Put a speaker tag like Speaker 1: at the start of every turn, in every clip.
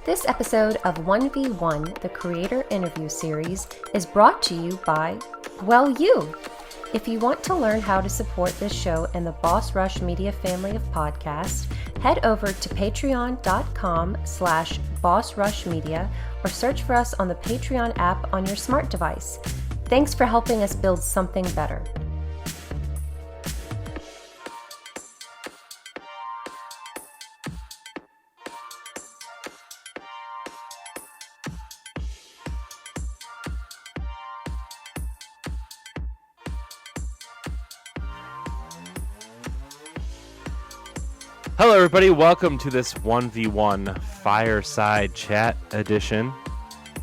Speaker 1: This episode of 1v1, the Creator Interview Series, is brought to you by, well, you. If you want to learn how to support this show and the Boss Rush Media family of podcasts, head over to patreon.com/bossrushmedia or search for us on the Patreon app on your smart device. Thanks for helping us build something better.
Speaker 2: Hello, everybody. Welcome to this 1v1 Fireside Chat edition.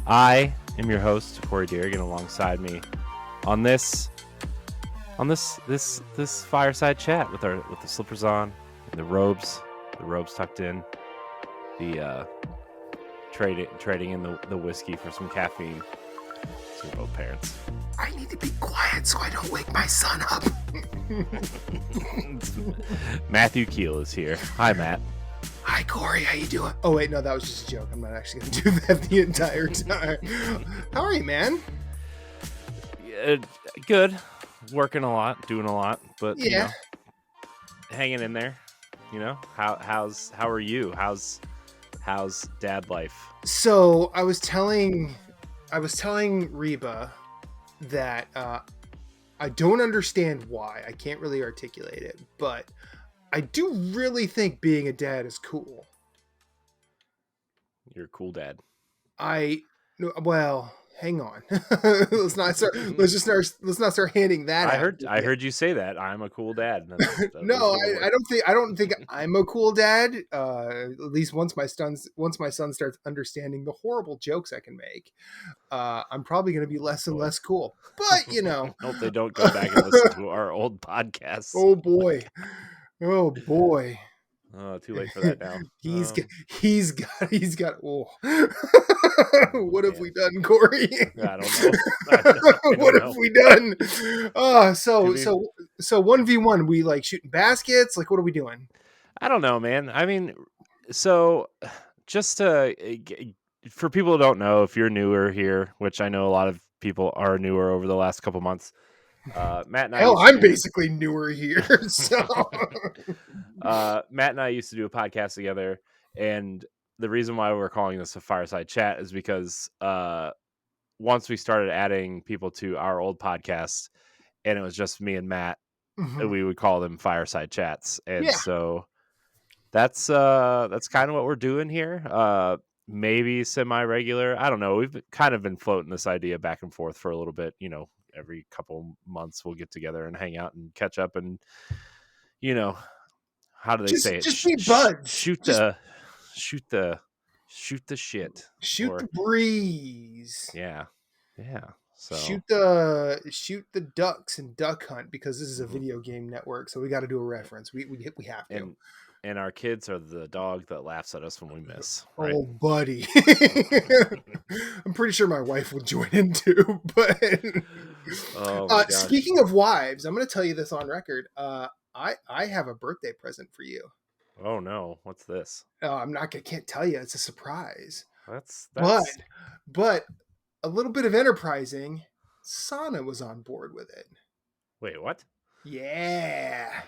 Speaker 2: I am your host, Corey Deerigan, alongside me on this Fireside Chat with the slippers on and the robes tucked in, the trading in the whiskey for some caffeine. So we're both parents.
Speaker 3: I need to be quiet so I don't wake my son up.
Speaker 2: Matthew Kiel is here. Hi, Matt.
Speaker 3: Hi, Corey. How you doing? Oh, wait, no, that was just a joke. I'm not actually going to do that the entire time. How are you, man?
Speaker 2: Good. Working a lot, doing a lot, but
Speaker 3: yeah,
Speaker 2: you know, hanging in there. You know, how are you? How's dad life?
Speaker 3: So I was telling Reba that I don't understand why. I can't really articulate it, but I do really think being a dad is cool.
Speaker 2: You're a cool dad.
Speaker 3: Well, hang on. Let's not start handing that out.
Speaker 2: I heard you say that. I'm a cool dad.
Speaker 3: No, I don't think I'm a cool dad. At least once my son starts understanding the horrible jokes I can make, I'm probably going to be less and less cool. But you know,
Speaker 2: I hope they don't go back and listen to our old podcasts.
Speaker 3: Oh boy.
Speaker 2: Oh, too late for that now.
Speaker 3: He's got. Oh, what have we done, Corey?
Speaker 2: I don't know.
Speaker 3: What have we done? So 1v1. We like shooting baskets. Like, what are we doing?
Speaker 2: I don't know, man. I mean, so just for people who don't know, if you're newer here, which I know a lot of people are newer over the last couple months. Matt and I.
Speaker 3: I'm basically newer here. So
Speaker 2: Matt and I used to do a podcast together, and the reason why we're calling this a Fireside Chat is because once we started adding people to our old podcast, and it was just me and Matt, we would call them Fireside Chats, and so that's kind of what we're doing here. Maybe semi-regular. I don't know. We've kind of been floating this idea back and forth for a little bit. You know, every couple months we'll get together and hang out and catch up, and you know, how do they say it?
Speaker 3: Just be buds.
Speaker 2: Shoot the shit.
Speaker 3: Shoot the breeze.
Speaker 2: Yeah. So
Speaker 3: shoot the ducks and Duck Hunt, because this is a video game network, so we got to do a reference. We have to.
Speaker 2: And our kids are the dog that laughs at us when we miss. Right?
Speaker 3: Oh, buddy. I'm pretty sure my wife would join in too. But speaking of wives, I'm going to tell you this on record. I have a birthday present for you.
Speaker 2: Oh no, what's this?
Speaker 3: I can't tell you. It's a surprise.
Speaker 2: That's
Speaker 3: but a little bit of enterprising. Sana was on board with it.
Speaker 2: Wait, what?
Speaker 3: Yeah.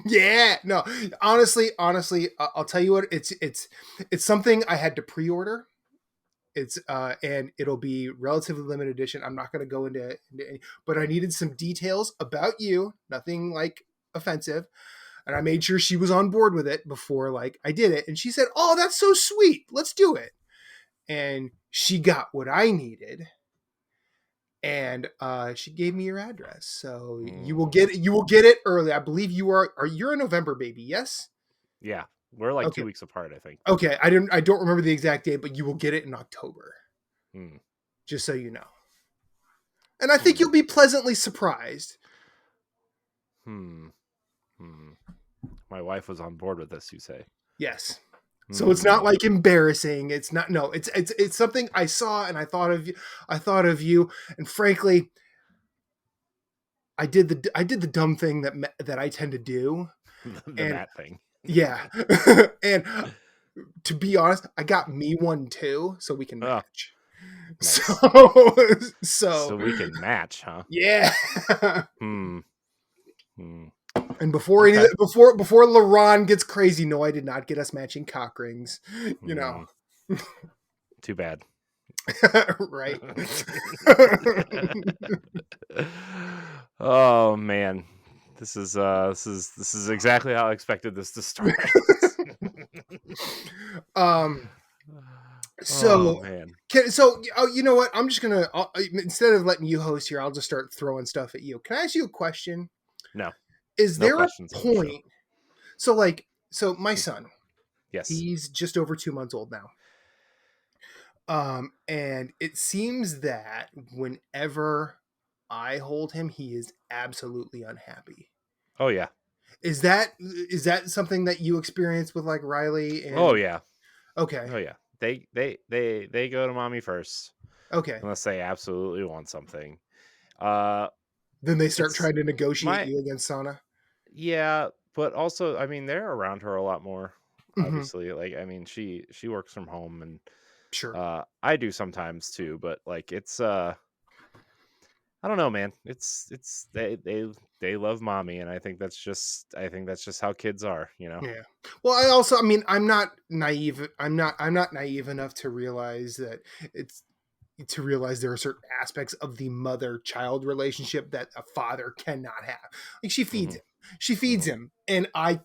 Speaker 3: Yeah. No, honestly, I'll tell you what, it's something I had to pre-order. It's and it'll be relatively limited edition. I'm not going to go into any, but I needed some details about you, nothing like offensive, and I made sure she was on board with it before like I did it, and she said, "Oh, that's so sweet. Let's do it." And she got what I needed. And she gave me your address, so you will get it early. I believe you're a November baby, yes?
Speaker 2: Yeah, we're like 2 weeks apart, I think.
Speaker 3: Okay, I don't remember the exact date, but you will get it in October. Just so you know. And I think you'll be pleasantly surprised.
Speaker 2: My wife was on board with this, you say?
Speaker 3: Yes. So it's not like embarrassing. It's not. No, it's something I saw and I thought of you. And frankly, I did the dumb thing that I tend to do.
Speaker 2: The Matt thing.
Speaker 3: Yeah. And to be honest, I got me one too, so we can
Speaker 2: Oh,
Speaker 3: match.
Speaker 2: nice.
Speaker 3: So
Speaker 2: we can match, huh?
Speaker 3: yeah.
Speaker 2: Hmm.
Speaker 3: And before
Speaker 2: Okay.
Speaker 3: before LaRon gets crazy, no, I did not get us matching cock rings. You know.
Speaker 2: Too bad.
Speaker 3: Right.
Speaker 2: Oh man. This is exactly how I expected this to start.
Speaker 3: So
Speaker 2: oh man.
Speaker 3: you know what? I'm just gonna instead of letting you host here, I'll just start throwing stuff at you. Can I ask you a question?
Speaker 2: No.
Speaker 3: Is
Speaker 2: No
Speaker 3: there a
Speaker 2: questions on the show.
Speaker 3: point? So my son,
Speaker 2: Yes.
Speaker 3: he's just over 2 months old now. And it seems that whenever I hold him, he is absolutely unhappy.
Speaker 2: Oh yeah.
Speaker 3: Is that something that you experience with like Riley? And
Speaker 2: Oh yeah.
Speaker 3: okay.
Speaker 2: Oh yeah. They go to mommy first.
Speaker 3: Okay.
Speaker 2: Unless they absolutely want something.
Speaker 3: Then they start
Speaker 2: It's
Speaker 3: trying to negotiate
Speaker 2: my
Speaker 3: you against Sana.
Speaker 2: yeah, but also I mean they're around her a lot more.
Speaker 3: Mhm.
Speaker 2: Obviously, like I mean she works from home and
Speaker 3: Sure.
Speaker 2: I do sometimes too, but like it's I don't know, man. It's they love mommy, and I think that's just how kids are, you know.
Speaker 3: Yeah. Well, I mean, I'm not naive. I'm not naive enough to realize that there are certain aspects of the mother-child relationship that a father cannot have. Like she feeds him. She feeds him, and I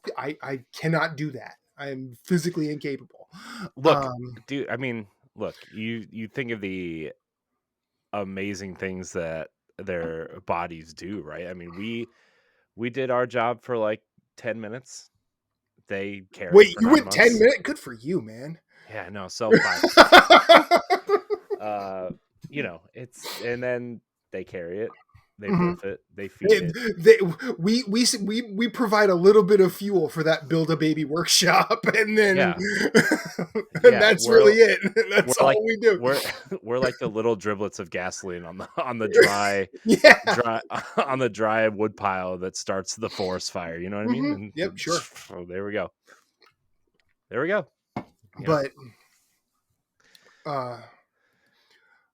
Speaker 3: cannot do that. I'm physically incapable.
Speaker 2: Look, dude. I mean, look. You think of the amazing things that their bodies do, right? I mean, we did our job for like 10 minutes. They carried
Speaker 3: Wait,
Speaker 2: for
Speaker 3: you
Speaker 2: 9
Speaker 3: went 10
Speaker 2: months.
Speaker 3: minutes? Good for you, man.
Speaker 2: Yeah, no, self 5. You know, it's and then they carry it, they birth it, they feed it.
Speaker 3: We provide a little bit of fuel for that build a baby workshop, and then
Speaker 2: Yeah,
Speaker 3: and
Speaker 2: yeah,
Speaker 3: that's really it.
Speaker 2: we're
Speaker 3: That's
Speaker 2: like
Speaker 3: all we do.
Speaker 2: we're like the little driblets of gasoline on the dry
Speaker 3: Yeah.
Speaker 2: on the dry wood pile that starts the forest fire. You know what I mean? And
Speaker 3: Yep. Sure.
Speaker 2: oh, there we go. There we go. You know?
Speaker 3: But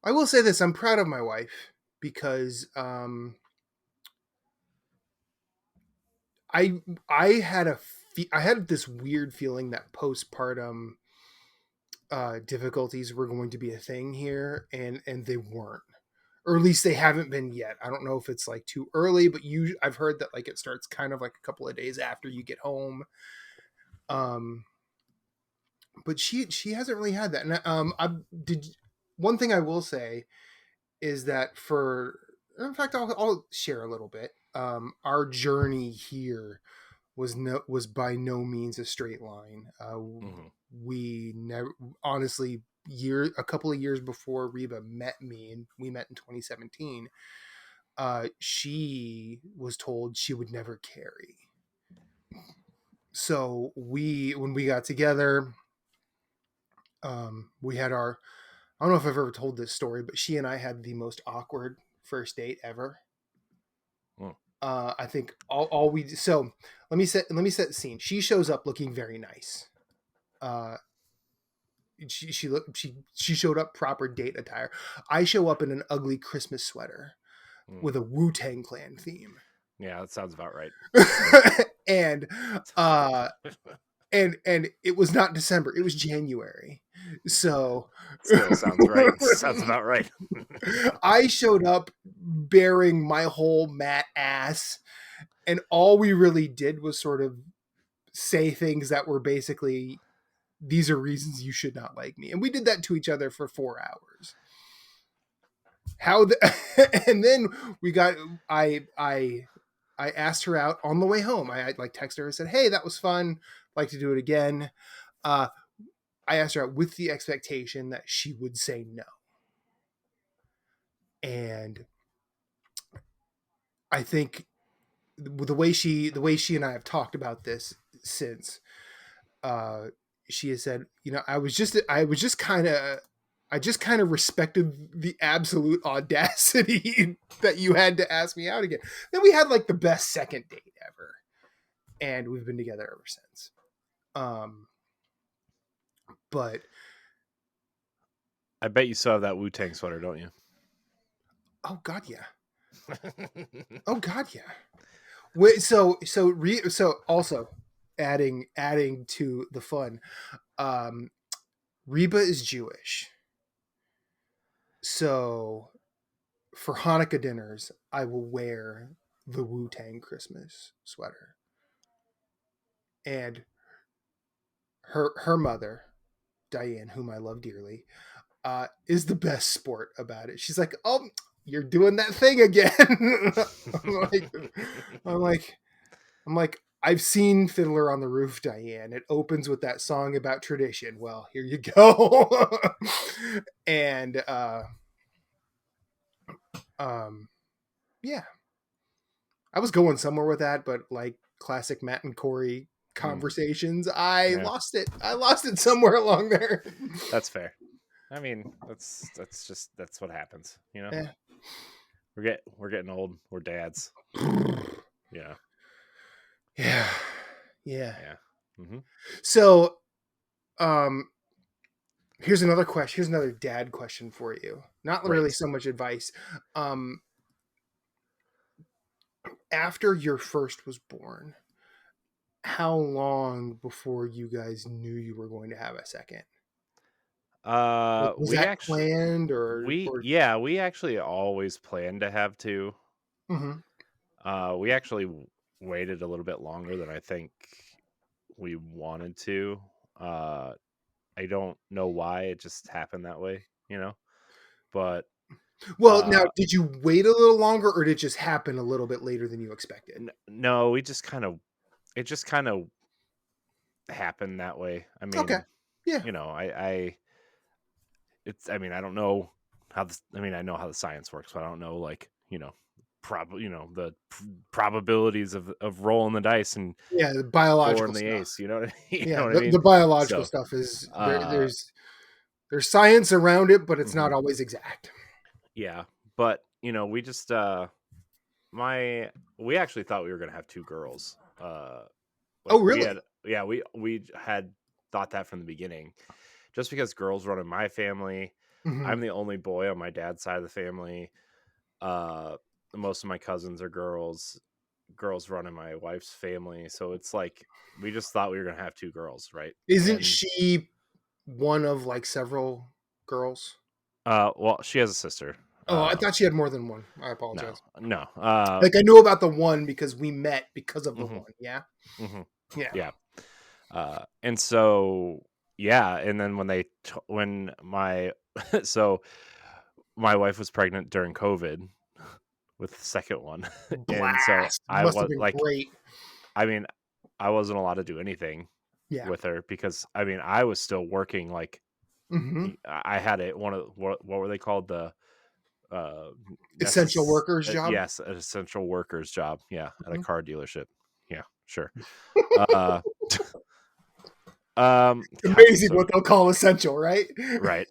Speaker 3: I will say this: I'm proud of my wife because I had I had this weird feeling that postpartum difficulties were going to be a thing here, and they weren't, or at least they haven't been yet. I don't know if it's like too early, but I've heard that like it starts kind of like a couple of days after you get home. But she hasn't really had that. And I did one thing I will say is that in fact I'll share a little bit. Our journey here was by no means a straight line. We never, honestly, a couple of years before Reba met me, and we met in 2017. She was told she would never carry. So when we got together, we had I don't know if I've ever told this story, but she and I had the most awkward first date ever. I think all we so let me set the scene. She shows up looking very nice. She showed up proper date attire. I show up in an ugly Christmas sweater with a Wu-Tang Clan theme.
Speaker 2: Yeah, that sounds about right.
Speaker 3: and it was not December, it was January. So
Speaker 2: still sounds right. Sounds about right.
Speaker 3: I showed up bearing my whole Matt ass, and all we really did was sort of say things that were basically, these are reasons you should not like me. And we did that to each other for 4 hours. And then I asked her out on the way home. I like texted her and said, "Hey, that was fun. Like to do it again." I asked her out with the expectation that she would say no. And I think the way she and I have talked about this since, she has said, I just kind of respected the absolute audacity that you had to ask me out again. Then we had like the best second date ever, and we've been together ever since. But
Speaker 2: I bet you still have that Wu-Tang sweater, don't you?
Speaker 3: oh god, yeah. Oh god, yeah. Wait, so also adding to the fun, Reba is Jewish, so for Hanukkah dinners, I will wear the Wu-Tang Christmas sweater, and her mother, Diane, whom I love dearly, is the best sport about it. She's like, "Oh, you're doing that thing again." I'm like, I'm like, I'm like, I've seen Fiddler on the Roof, Diane. It opens with that song about tradition. Well, here you go. And yeah, I was going somewhere with that, but like classic Matt and Corey conversations, I
Speaker 2: Yeah.
Speaker 3: lost it. I lost it somewhere along there.
Speaker 2: That's fair. I mean, that's what happens, you know.
Speaker 3: Yeah.
Speaker 2: We're getting old. We're dads. Yeah.
Speaker 3: Yeah. Yeah.
Speaker 2: Yeah. Mm-hmm.
Speaker 3: So, here's another question. Here's another dad question for you. Not really
Speaker 2: Great.
Speaker 3: so much advice. After your first was born, how long before you guys knew you were going to have a second? Like, was
Speaker 2: We
Speaker 3: that
Speaker 2: actually
Speaker 3: planned
Speaker 2: we actually always planned to have two.
Speaker 3: Mhm.
Speaker 2: We actually waited a little bit longer than I think we wanted to. Uh, I don't know why it just happened that way, you know. But
Speaker 3: Well, now
Speaker 2: uh,
Speaker 3: did you wait a little longer or did it just happen a little bit later than you expected?
Speaker 2: no, we just kind of it just kind of happened that way. I
Speaker 3: Okay.
Speaker 2: mean,
Speaker 3: Yeah.
Speaker 2: you know, I mean, I don't know how this. I mean, I know how the science works, but I don't know, like, you know, the probabilities of rolling the dice and
Speaker 3: Yeah, the
Speaker 2: scoring
Speaker 3: biological
Speaker 2: the
Speaker 3: stuff.
Speaker 2: ace. You know what I you know
Speaker 3: Yeah,
Speaker 2: what I
Speaker 3: the
Speaker 2: mean?
Speaker 3: biological
Speaker 2: So,
Speaker 3: stuff is
Speaker 2: uh,
Speaker 3: there's science around it, but it's
Speaker 2: mhm,
Speaker 3: not always exact.
Speaker 2: yeah, but you know, we just my we actually thought we were gonna have two girls.
Speaker 3: Oh,
Speaker 2: Like we
Speaker 3: really?
Speaker 2: had, yeah, we had thought that from the beginning, just because girls run in my family.
Speaker 3: Mhm.
Speaker 2: I'm the only boy on my dad's side of the family. Uh, most of my cousins are girls. Girls run in my wife's family, so it's like we just thought we were gonna have two girls, right?
Speaker 3: Isn't
Speaker 2: And
Speaker 3: she one of like several girls?
Speaker 2: well, she has a sister.
Speaker 3: Oh, I thought she had more than one. I
Speaker 2: No,
Speaker 3: apologize.
Speaker 2: no.
Speaker 3: Like I knew about the one because we met because of the
Speaker 2: Mhm,
Speaker 3: one. Yeah.
Speaker 2: mhm,
Speaker 3: Yeah.
Speaker 2: yeah. And so yeah, and then when my so my wife was pregnant during COVID with the second one, and so
Speaker 3: Blast.
Speaker 2: I
Speaker 3: Must have
Speaker 2: was
Speaker 3: been
Speaker 2: like,
Speaker 3: great.
Speaker 2: I mean, I wasn't allowed to do anything
Speaker 3: Yeah.
Speaker 2: with her because I mean I was still working. Like
Speaker 3: Hmm.
Speaker 2: I had it one of what were they called, the uh
Speaker 3: Essential workers job.
Speaker 2: yes, an essential workers job, yeah, at a
Speaker 3: Mhm.
Speaker 2: car dealership, yeah, sure. uh
Speaker 3: It's
Speaker 2: God, it was
Speaker 3: amazing
Speaker 2: so
Speaker 3: what they'll call essential, right?
Speaker 2: right.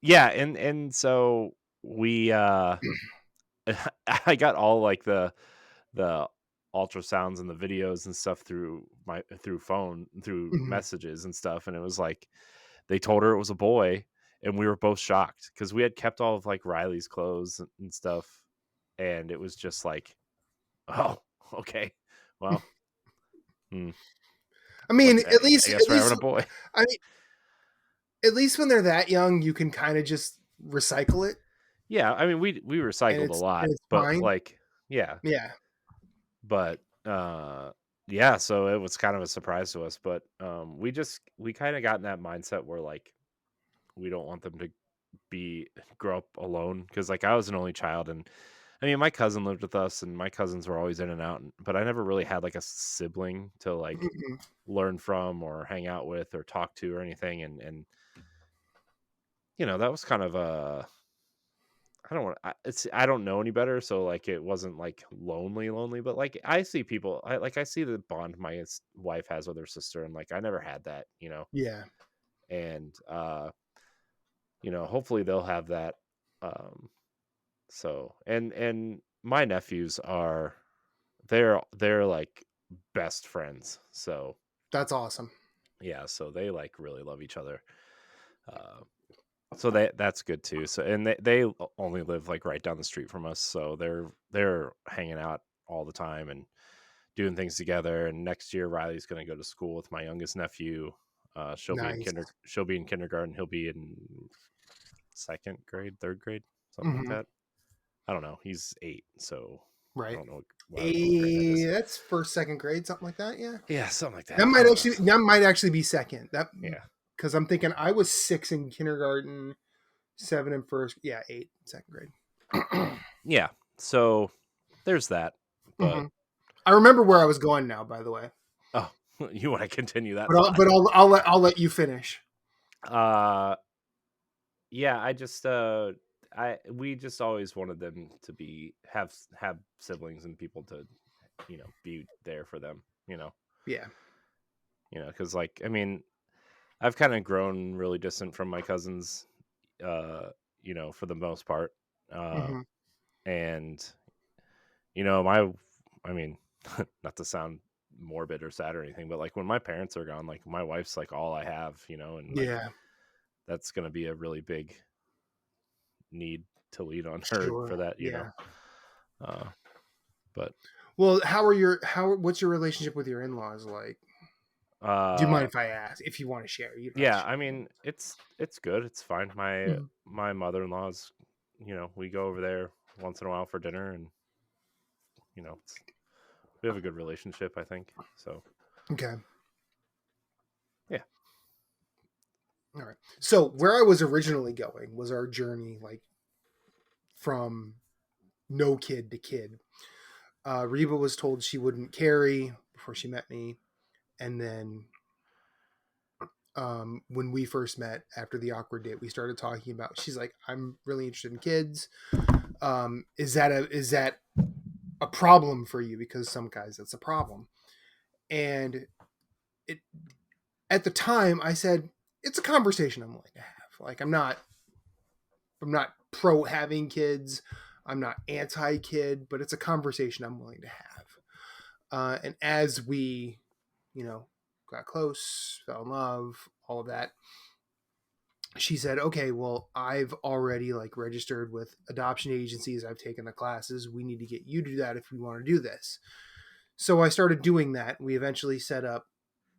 Speaker 2: Yeah, and so we I got all like the ultrasounds and the videos and stuff through phone, through
Speaker 3: Mhm.
Speaker 2: messages and stuff, and it was like they told her it was a boy, and we were both shocked because we had kept all of like Riley's clothes and stuff, and it was just like, oh, okay, well, hmm,
Speaker 3: I mean, at
Speaker 2: I
Speaker 3: least,
Speaker 2: guess we're having a boy.
Speaker 3: I mean, at least when they're that young, you can kind of just recycle it,
Speaker 2: Yeah, I mean, we
Speaker 3: and
Speaker 2: recycled a
Speaker 3: and
Speaker 2: lot,
Speaker 3: it's
Speaker 2: but
Speaker 3: fine.
Speaker 2: like, yeah,
Speaker 3: Yeah.
Speaker 2: but yeah, so it was kind of a surprise to us, but we kind of got in that mindset where like we don't want them to be grow up alone, because like I was an only child, and I mean my cousin lived with us, and my cousins were always in and out, but I never really had like a sibling to like
Speaker 3: Mhm.
Speaker 2: learn from or hang out with or talk to or anything, and you know that was kind of a, I don't want I don't know any better, so like it wasn't like lonely, but like I see people, I see the bond my wife has with her sister, and like I never had that, you know.
Speaker 3: Yeah.
Speaker 2: And you know, hopefully they'll have that. um so and my nephews they're like best friends, so
Speaker 3: That's awesome.
Speaker 2: Yeah, so they like really love each other. So that's good too. So and they only live like right down the street from us, so they're hanging out all the time and doing things together. And next year Riley's going to go to school with my youngest nephew.
Speaker 3: Nice.
Speaker 2: She'll be in kindergarten. He'll be in second grade, third grade, something like
Speaker 3: Hmm.
Speaker 2: that. I don't know. He's 8, so I
Speaker 3: Right.
Speaker 2: don't know. I don't know what grade that is.
Speaker 3: That's first, second grade, something like that. Yeah.
Speaker 2: Yeah, something like that.
Speaker 3: That
Speaker 2: I
Speaker 3: might
Speaker 2: don't know.
Speaker 3: actually be second. That
Speaker 2: Yeah,
Speaker 3: because I'm thinking I was 6 in kindergarten, 7 in first. Yeah, 8 second grade.
Speaker 2: yeah. So there's that. But
Speaker 3: Hmm. I remember where I was going now, by the way.
Speaker 2: oh, you want to continue that
Speaker 3: But
Speaker 2: thought?
Speaker 3: I'll let you finish.
Speaker 2: Uh, yeah. We just always wanted them to have siblings and people to, be there for them.
Speaker 3: Yeah.
Speaker 2: Because like I mean, I've kind of grown really distant from my cousins, for the most part. Uh,
Speaker 3: Hmm.
Speaker 2: and I mean, not to sound morbid or sad or anything, but like when my parents are gone, like my wife's like all I have, and like
Speaker 3: Yeah.
Speaker 2: that's gonna be a really big need to lean on her for
Speaker 3: Sure.
Speaker 2: that.
Speaker 3: Yeah.
Speaker 2: Uh, but
Speaker 3: Well, what's your relationship with your in-laws like? Do you mind
Speaker 2: uh,
Speaker 3: if I ask? If you want to share, you don't have to
Speaker 2: yeah,
Speaker 3: share.
Speaker 2: I mean it's good, it's fine. My
Speaker 3: Mhm.
Speaker 2: my mother-in-law's, we go over there once in a while for dinner, and we have a good relationship, I think. So
Speaker 3: Okay.
Speaker 2: yeah.
Speaker 3: All right. So where I was originally going was our journey, like from no kid to kid. Reba was told she wouldn't carry before she met me, and then when we first met after the awkward date, we started talking about. She's like, "I'm really interested in kids. Is that a problem for you? Because some guys, that's a problem." And it at the time, I said, "It's a conversation I'm willing to have. Like, I'm not pro having kids. I'm not anti kid, but it's a conversation I'm willing to have." And as we, you know, got close, fell in love, all of that, she said, "Okay, well, I've already like registered with adoption agencies. I've taken the classes. We need to get you to do that if we want to do this." So I started doing that. We eventually set up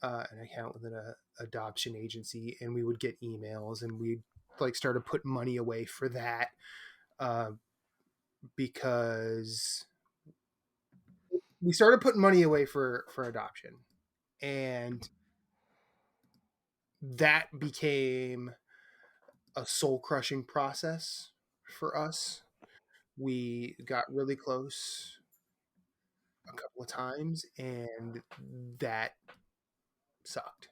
Speaker 3: an account with an adoption agency, and we would get emails, and we like started putting money away for that uh, because we started putting money away for adoption, and that became a soul crushing process for us. We got really close a couple of times, and that sucked.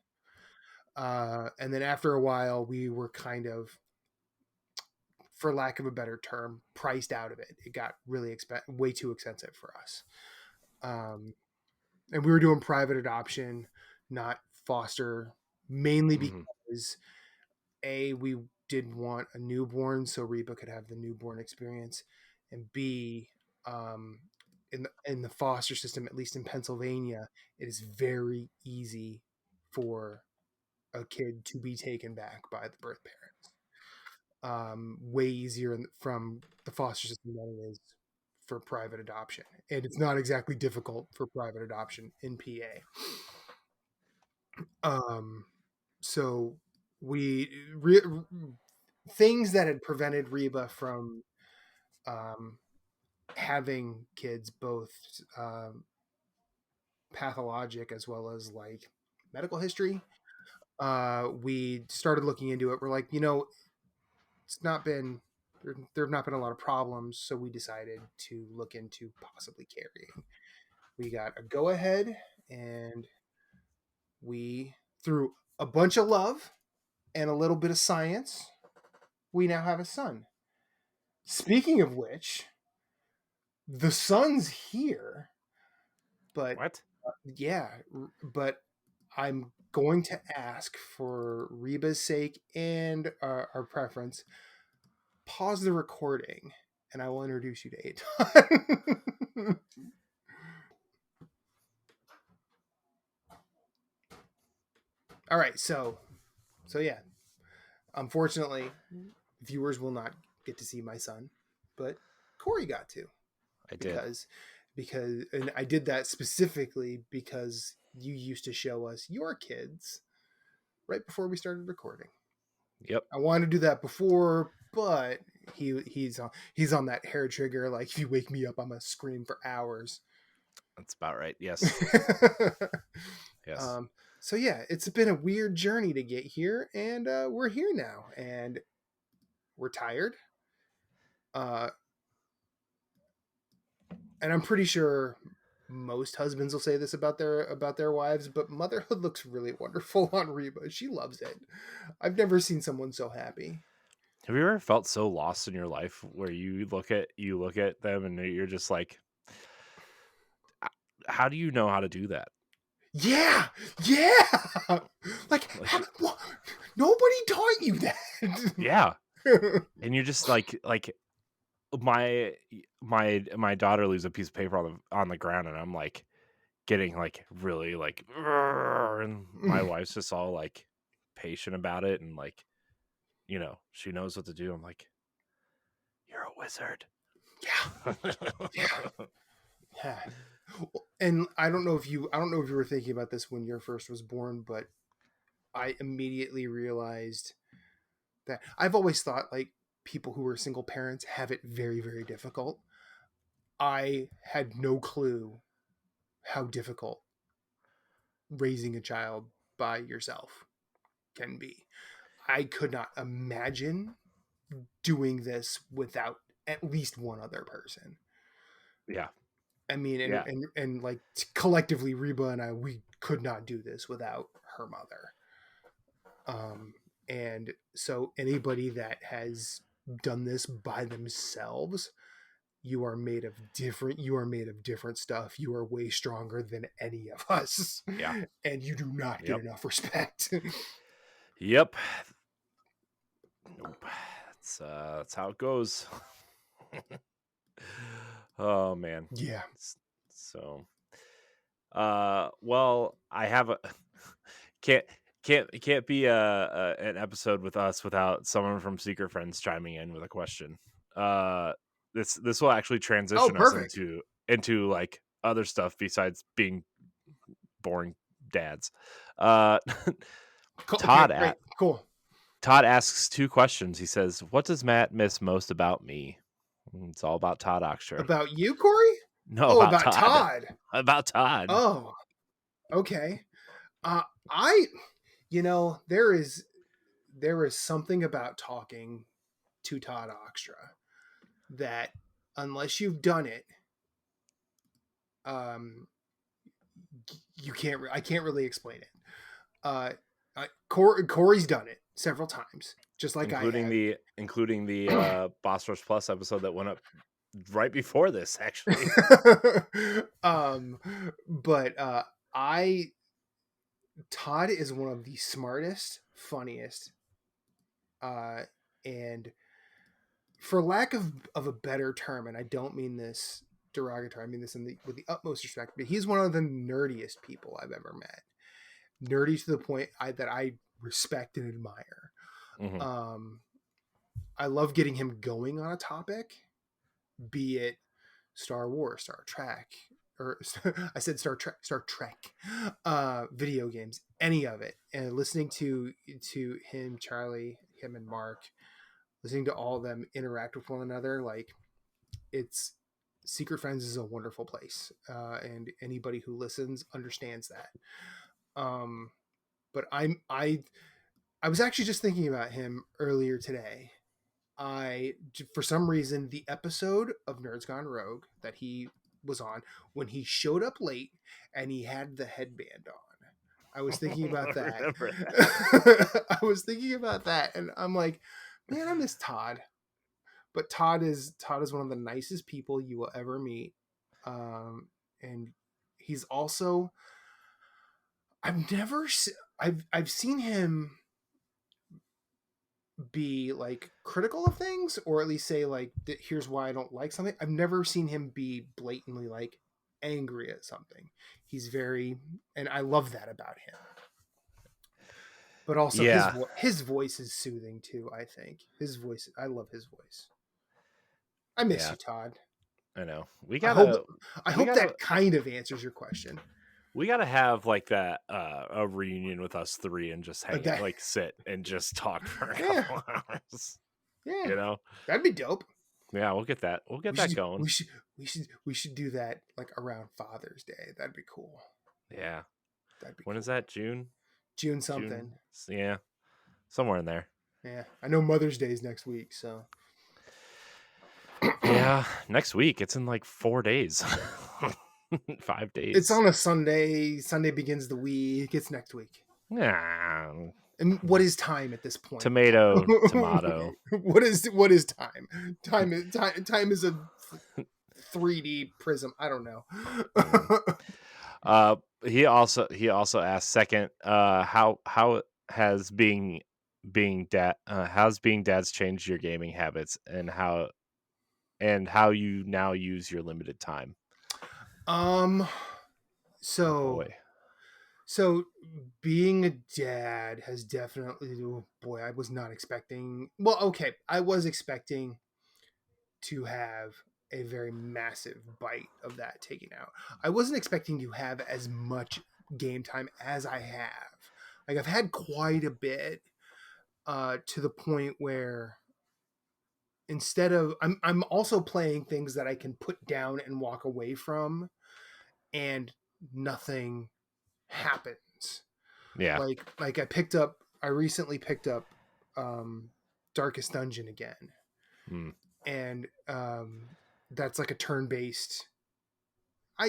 Speaker 3: And then after a while, we were kind of, for lack of a better term, priced out of it. It got really way too expensive for us. Um, and we were doing private adoption, not foster, mainly
Speaker 2: Hmm.
Speaker 3: because we didn't want a newborn, so Reba could have the newborn experience, and B, um, in the foster system, at least in Pennsylvania, it is very easy for a kid to be taken back by the birth parents. Way easier from the foster system than it is for private adoption, and it's not exactly difficult for private adoption in PA. So we things that had prevented Reba from um, having kids, both pathologic as well as like medical history. We started looking into it. We're like, it's not been there have not been a lot of problems, so we decided to look into possibly carrying. We got a go ahead, and we through a bunch of love and a little bit of science, we now have a son. Speaking of which, the son's here, but
Speaker 2: What?
Speaker 3: yeah, but I'm going to ask for Reba's sake and our preference, pause the recording, and I will introduce you to Aton. All right, so yeah. Unfortunately, viewers will not get to see my son, but Corey got to
Speaker 2: I did.
Speaker 3: because and I did that specifically because you used to show us your kids right before we started recording.
Speaker 2: Yep.
Speaker 3: I wanted to do that before, but he's on that hair trigger. Like if you wake me up, I'm gonna scream for hours.
Speaker 2: That's about right. Yes. Yes.
Speaker 3: So yeah, it's been a weird journey to get here, and we're here now, and we're tired. And I'm pretty sure most husbands will say this about their wives, but motherhood looks really wonderful on Reba. She loves it. I've never seen someone so happy.
Speaker 2: Have you ever felt so lost in your life where you look at them and you're just like, how do you know how to do that?
Speaker 3: Yeah, like nobody taught you that.
Speaker 2: Yeah. And you're just like my daughter leaves a piece of paper on the ground, and I'm like getting like really like, and my wife's just all like patient about it, and like, she knows what to do. I'm like, you're a wizard.
Speaker 3: Yeah. Yeah. And I don't know if you were thinking about this when your first was born, but I immediately realized that I've always thought like people who are single parents have it very, very difficult. I had no clue how difficult raising a child by yourself can be. I could not imagine doing this without at least one other person.
Speaker 2: Yeah.
Speaker 3: I mean,
Speaker 2: Yeah.
Speaker 3: and like collectively, Reba and I, we could not do this without her mother. And so anybody that has done this by themselves, you are made of different stuff. You are way stronger than any of us.
Speaker 2: Yeah.
Speaker 3: And you do not get enough respect.
Speaker 2: Yep. Nope. That's how it goes. Oh man.
Speaker 3: Yeah.
Speaker 2: So well, I have a can't be an episode with us without someone from Secret Friends chiming in with a question. This will actually transition us into like other stuff besides being boring dads. Todd
Speaker 3: Okay, great. Cool.
Speaker 2: Todd asks 2 questions. He says, "What does Matt miss most about me?" It's all about Todd Oxtra.
Speaker 3: About you, Corey?
Speaker 2: No,
Speaker 3: Oh,
Speaker 2: about
Speaker 3: Todd.
Speaker 2: About Todd.
Speaker 3: Oh, okay. I, there is something about talking to Todd Oxtra that unless you've done it, you can't. I can't really explain it. Corey's done it several times, just like
Speaker 2: including the Boss Rush Plus episode that went up right before this, actually.
Speaker 3: But Todd is one of the smartest, funniest, and for lack of a better term, and I don't mean this derogatory, I mean this with the utmost respect, but he's one of the nerdiest people I've ever met. Nerdy to the point that I respect and admire.
Speaker 2: Mm-hmm.
Speaker 3: I love getting him going on a topic, be it Star Wars, Star Trek, or I said Star Trek, video games, any of it, and listening to him, Charlie, him and Mark, listening to all of them interact with one another, like it's Secret Friends is a wonderful place, and anybody who listens understands that. But I was actually just thinking about him earlier today. For some reason, the episode of Nerds Gone Rogue that he was on, when he showed up late and he had the headband on, I was thinking about that. I was thinking about that, and I'm like, man, I miss Todd. But Todd is one of the nicest people you will ever meet, and he's also I've seen him be like critical of things, or at least say like, here's why I don't like something. I've never seen him be blatantly like angry at something. He's very, and I love that about him. but also
Speaker 2: Yeah,
Speaker 3: his voice is soothing too. I think his voice. I love his voice. I miss
Speaker 2: yeah,
Speaker 3: you, Todd.
Speaker 2: I know.
Speaker 3: I hope I
Speaker 2: We
Speaker 3: hope
Speaker 2: gotta
Speaker 3: that kind of answers your question.
Speaker 2: we gotta have like that a reunion with us three and just hang out,
Speaker 3: That
Speaker 2: like sit and just talk for a
Speaker 3: yeah,
Speaker 2: couple hours.
Speaker 3: yeah,
Speaker 2: You know?
Speaker 3: that'd be dope.
Speaker 2: Yeah, we'll get that. We'll get
Speaker 3: We
Speaker 2: that
Speaker 3: should
Speaker 2: going.
Speaker 3: we should do that like around Father's Day. That'd be cool.
Speaker 2: Yeah.
Speaker 3: That'd be
Speaker 2: When is
Speaker 3: cool.
Speaker 2: that? June?
Speaker 3: June
Speaker 2: June?
Speaker 3: something.
Speaker 2: Yeah, somewhere in there.
Speaker 3: Yeah, I know Mother's Day is next week, so
Speaker 2: Yeah, next week. It's in like 4 days. 5
Speaker 3: it's
Speaker 2: days.
Speaker 3: on a Sunday. Sunday begins the week. It's next week.
Speaker 2: Yeah.
Speaker 3: And what is time at this point?
Speaker 2: Tomato, tomato.
Speaker 3: what is time? Time is a 3D prism. I don't know.
Speaker 2: Mm. He also asked second, how has being dad how's being dads changed your gaming habits and how you now use your limited time?
Speaker 3: um.
Speaker 2: Oh
Speaker 3: So
Speaker 2: boy.
Speaker 3: so being a dad has definitely. Oh boy, I was not expecting. Well, okay, I was expecting to have a very massive bite of that taken out. I wasn't expecting to have as much game time as I have. Like I've had quite a bit, to the point where instead of I'm also playing things that I can put down and walk away from, and nothing happens.
Speaker 2: Yeah.
Speaker 3: Like I recently picked up Darkest Dungeon again,
Speaker 2: Mm.
Speaker 3: and that's like a turn-based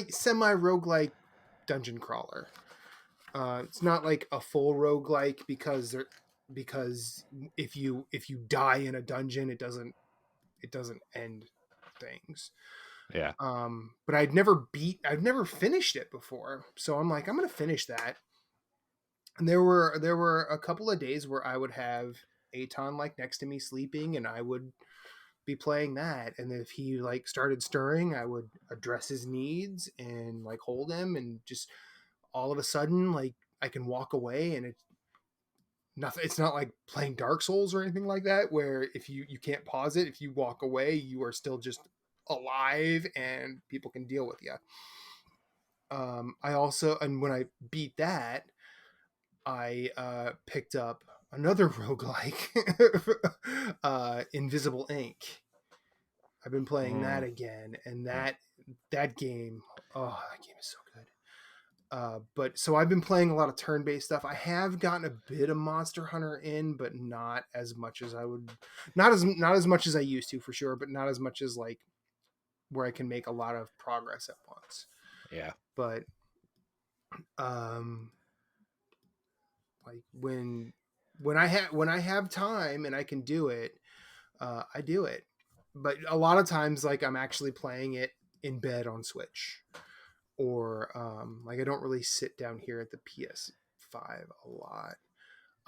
Speaker 3: semi roguelike dungeon crawler. It's not like a full roguelike because if you die in a dungeon, it doesn't end things.
Speaker 2: Yeah.
Speaker 3: But I've never finished it before, so I'm like, I'm gonna finish that. And there were a couple of days where I would have Aton like next to me sleeping, and I would be playing that. And if he like started stirring, I would address his needs and like hold him, and just all of a sudden like I can walk away, and it's not like playing Dark Souls or anything like that where if you can't pause it, if you walk away you are still just alive and people can deal with you. I also, and when I beat that, I picked up another roguelike, Invisible Ink. I've been playing that
Speaker 2: Mm.
Speaker 3: again, and
Speaker 2: Mm.
Speaker 3: that game, oh, that game is so good. But so I've been playing a lot of turn-based stuff. I have gotten a bit of Monster Hunter in, but not as much as I would, not as much as I used to for sure, but not as much as like where I can make a lot of progress at once.
Speaker 2: Yeah.
Speaker 3: But um, like when I have time and I can do it, I do it. But a lot of times, like I'm actually playing it in bed on Switch, or like I don't really sit down here at the PS5 a lot.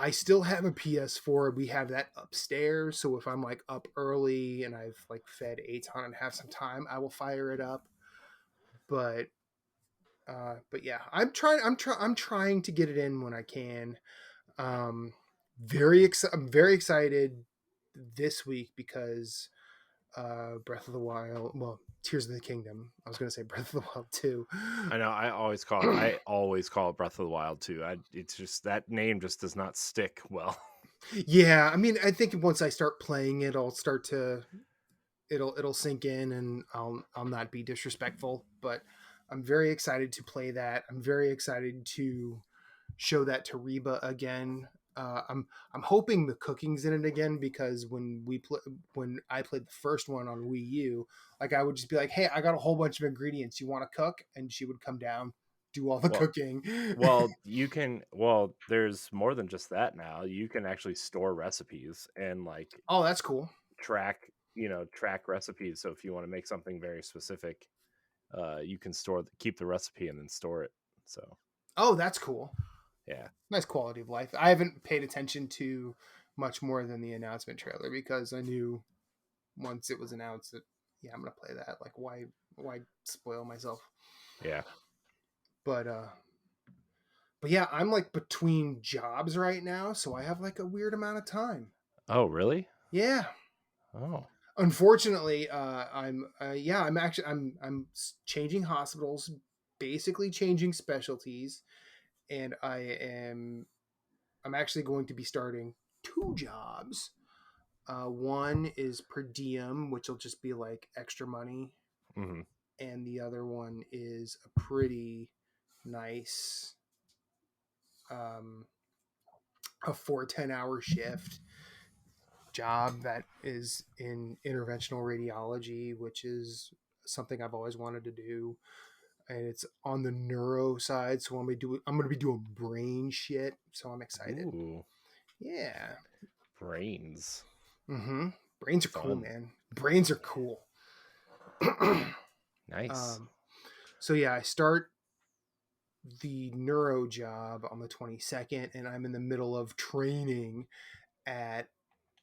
Speaker 3: I still have a PS4. We have that upstairs, so if I'm like up early and I've like fed Aton and have some time, I will fire it up. But yeah, I'm trying to get it in when I can. Um, I'm very excited this week because Breath of the Wild, well, Tears of the Kingdom. I was going to say Breath of the Wild 2.
Speaker 2: I know. I always call it Breath of the Wild too. It's just that name just does not stick well.
Speaker 3: Yeah, I mean, I think once I start playing it, it'll sink in, and I'll not be disrespectful, but I'm very excited to play that. I'm very excited to show that to Reba again. I'm hoping the cooking's in it again, because when I played the first one on Wii U, like I would just be like, "Hey, I got a whole bunch of ingredients. You want to cook?" And she would come down, do all the
Speaker 2: Well,
Speaker 3: cooking.
Speaker 2: there's more than just that now. You can actually store recipes and like
Speaker 3: Oh, that's cool.
Speaker 2: track recipes. So if you want to make something very specific, you can keep the recipe and then store it. So
Speaker 3: Oh, that's cool.
Speaker 2: yeah.
Speaker 3: Nice quality of life. I haven't paid attention to much more than the announcement trailer, because I knew once it was announced that, yeah, I'm gonna play that. Like, why spoil myself?
Speaker 2: Yeah.
Speaker 3: But But yeah, I'm like between jobs right now, so I have like a weird amount of time.
Speaker 2: Oh, really?
Speaker 3: Yeah.
Speaker 2: Oh.
Speaker 3: Unfortunately, changing hospitals, basically changing specialties, and I'm actually going to be starting 2 jobs. One is per diem, which will just be like extra money,
Speaker 2: Mm-hmm.
Speaker 3: and the other one is a pretty nice, um, a 4 10-hour shift job that is in interventional radiology, which is something I've always wanted to do. And it's on the neuro side, so I'm gonna be doing brain shit. So I'm excited.
Speaker 2: Ooh,
Speaker 3: Yeah.
Speaker 2: brains.
Speaker 3: Mm-hmm. Brains are cool,
Speaker 2: Fun.
Speaker 3: man. Brains are cool.
Speaker 2: Nice.
Speaker 3: um, so yeah, I start the neuro job on the 22nd, and I'm in the middle of training at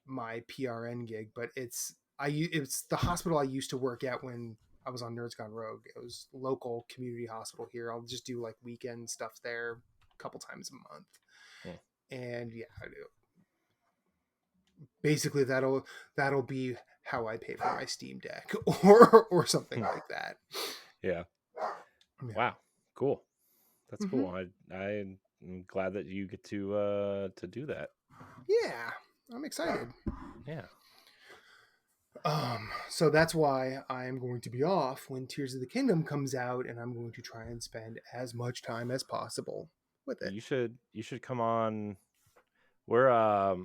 Speaker 3: my PRN gig, but it's the hospital I used to work at when I was on Nerds Gone Rogue. It was local community hospital here. I'll just do like weekend stuff there a couple times a month.
Speaker 2: Hmm.
Speaker 3: And yeah, basically that'll be how I pay for my Steam Deck or something like that.
Speaker 2: Yeah.
Speaker 3: Yeah.
Speaker 2: Wow. Cool. That's
Speaker 3: Mm-hmm.
Speaker 2: cool. I'm glad that you get to do that.
Speaker 3: Yeah, I'm excited.
Speaker 2: Yeah.
Speaker 3: So that's why I am going to be off when Tears of the Kingdom comes out, and I'm going to try and spend as much time as possible with it.
Speaker 2: You should come on. We're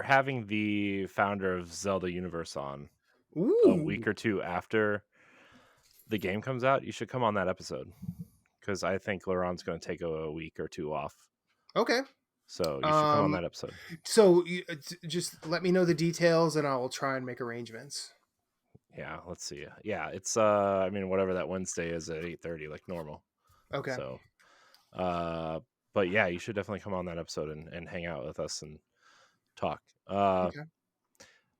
Speaker 2: having the founder of Zelda Universe on a week
Speaker 3: Ooh,
Speaker 2: or two after the game comes out. You should come on that episode because I think Laurent's going to take a week or two off.
Speaker 3: okay.
Speaker 2: So you should come on
Speaker 3: Um,
Speaker 2: that episode.
Speaker 3: so just let me know the details, and I will try and make arrangements.
Speaker 2: Yeah, let's see. Yeah, it's I mean whatever that Wednesday is at 8:30 like normal.
Speaker 3: Okay.
Speaker 2: So but yeah, you should definitely come on that episode and hang out with us and talk.
Speaker 3: Okay.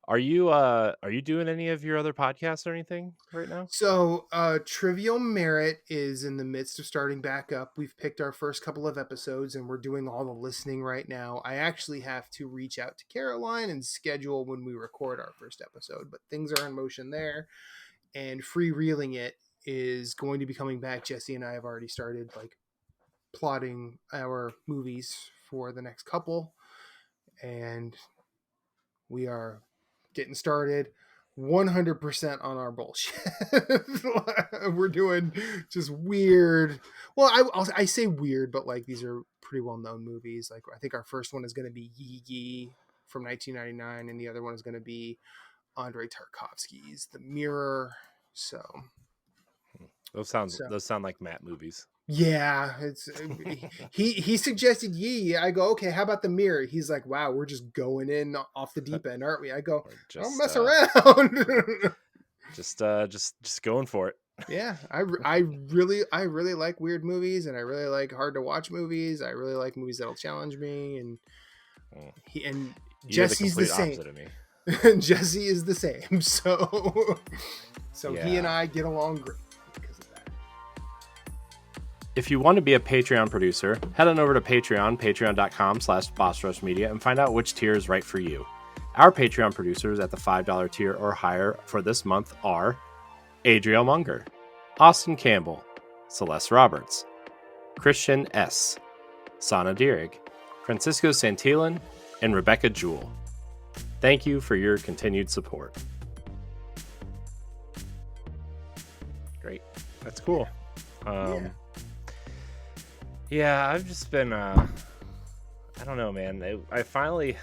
Speaker 2: Are you doing any of your other podcasts or anything right now?
Speaker 3: So, Trivial Merit is in the midst of starting back up. We've picked our first couple of episodes and we're doing all the listening right now. I actually have to reach out to Caroline and schedule when we record our first episode, but things are in motion there. And Freereeling It is going to be coming back. Jesse and I have already started like plotting our movies for the next couple, and we are getting started 100% on our bullshit. We're doing just weird. Well, I say weird, but like these are pretty well known movies. Like I think our first one is going to be Yi Yi from 1999, and the other one is going to be Andrei Tarkovsky's The Mirror. So
Speaker 2: Those sound like Matt movies.
Speaker 3: yeah, it's he suggested Yi. I go, okay, how about The Mirror? He's like, wow, we're just going in off the deep end, aren't we? I go, don't mess around.
Speaker 2: just going for it.
Speaker 3: Yeah, I really like weird movies, and I really like hard to watch movies. I really like movies that'll challenge me, and
Speaker 2: You're the
Speaker 3: Jesse's the
Speaker 2: complete
Speaker 3: same.
Speaker 2: opposite of me.
Speaker 3: Jesse is the same. So
Speaker 2: Yeah.
Speaker 3: he and I get along great because of that.
Speaker 2: If you want to be a Patreon producer, head on over to patreon.com/bossrushmedia and find out which tier is right for you. Our Patreon producers at the $5 tier or higher for this month are Adriel Munger, Austin Campbell, Celeste Roberts, Christian S., Sana Dierig, Francisco Santillan, and Rebecca Jewell. Thank you for your continued support. Great. That's cool. Yeah, I've just been I don't know, man. I finally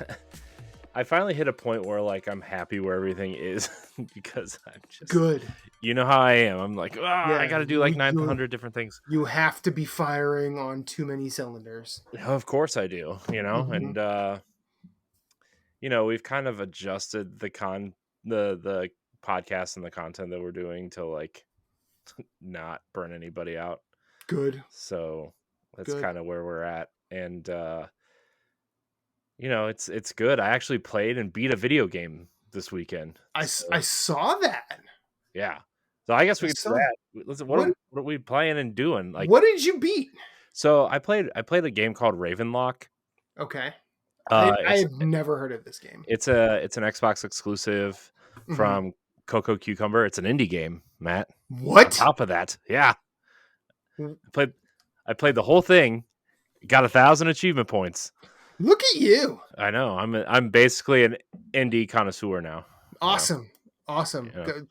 Speaker 2: hit a point where like I'm happy where everything is because I'm just
Speaker 3: Good.
Speaker 2: You know how I am. I'm like, I got to do like 900 different things.
Speaker 3: You have to be firing on too many cylinders.
Speaker 2: Of course I do,
Speaker 3: Mm-hmm.
Speaker 2: and we've kind of adjusted the podcast and the content that we're doing to like not burn anybody out.
Speaker 3: Good.
Speaker 2: So that's kind of where we're at. And it's good. I actually played and beat a video game this weekend.
Speaker 3: I saw that.
Speaker 2: Yeah. So I guess we could do that. Listen, what are we playing and doing? Like,
Speaker 3: what did you beat?
Speaker 2: So I played a game called Ravenlock.
Speaker 3: Okay.
Speaker 2: Uh,
Speaker 3: I
Speaker 2: it's
Speaker 3: have never heard of this game.
Speaker 2: it's an Xbox exclusive
Speaker 3: Mhm.
Speaker 2: from Coco Cucumber. It's an indie game, Matt. On
Speaker 3: What?
Speaker 2: top of that, yeah, I played the whole thing. Got 1,000 achievement points.
Speaker 3: Look at you.
Speaker 2: I know. I'm basically an indie connoisseur now.
Speaker 3: Awesome. Awesome.
Speaker 2: You know.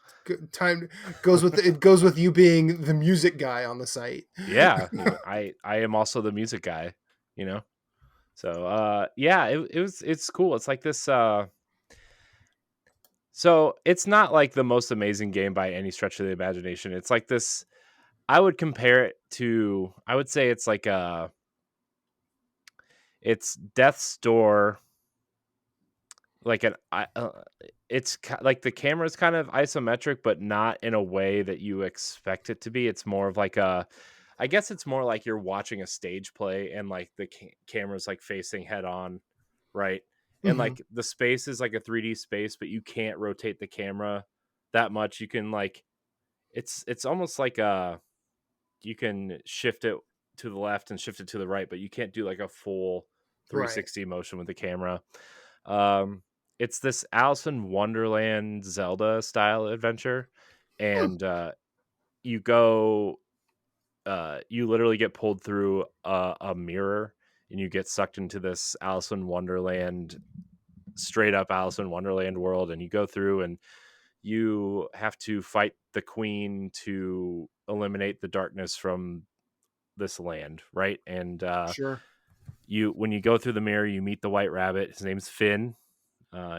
Speaker 3: Time goes with it goes with you being the music guy on the site.
Speaker 2: Yeah. I am also the music guy. You know. So yeah, it's cool. It's like this. So it's not like the most amazing game by any stretch of the imagination. It's like this. I would compare it to. I would say it's like it's Death's Door. Like like the camera is kind of isometric, but not in a way that you expect it to be. It's more of like I guess it's more like you're watching a stage play and like the camera's like facing head on, right? And
Speaker 3: Mhm.
Speaker 2: like the space is like a 3D space, but you can't rotate the camera that much. You can like it's almost like you can shift it to the left and shift it to the right, but you can't do like a full
Speaker 3: Right.
Speaker 2: 360 motion with the camera. Um, it's this Alice in Wonderland Zelda style adventure,
Speaker 3: Hmm.
Speaker 2: and you go, you literally get pulled through a mirror, and you get sucked into this Alice in Wonderland, straight up Alice in Wonderland world, and you go through and you have to fight the queen to eliminate the darkness from this land, right? And
Speaker 3: Sure.
Speaker 2: you when you go through the mirror, you meet the white rabbit. His name's Finn.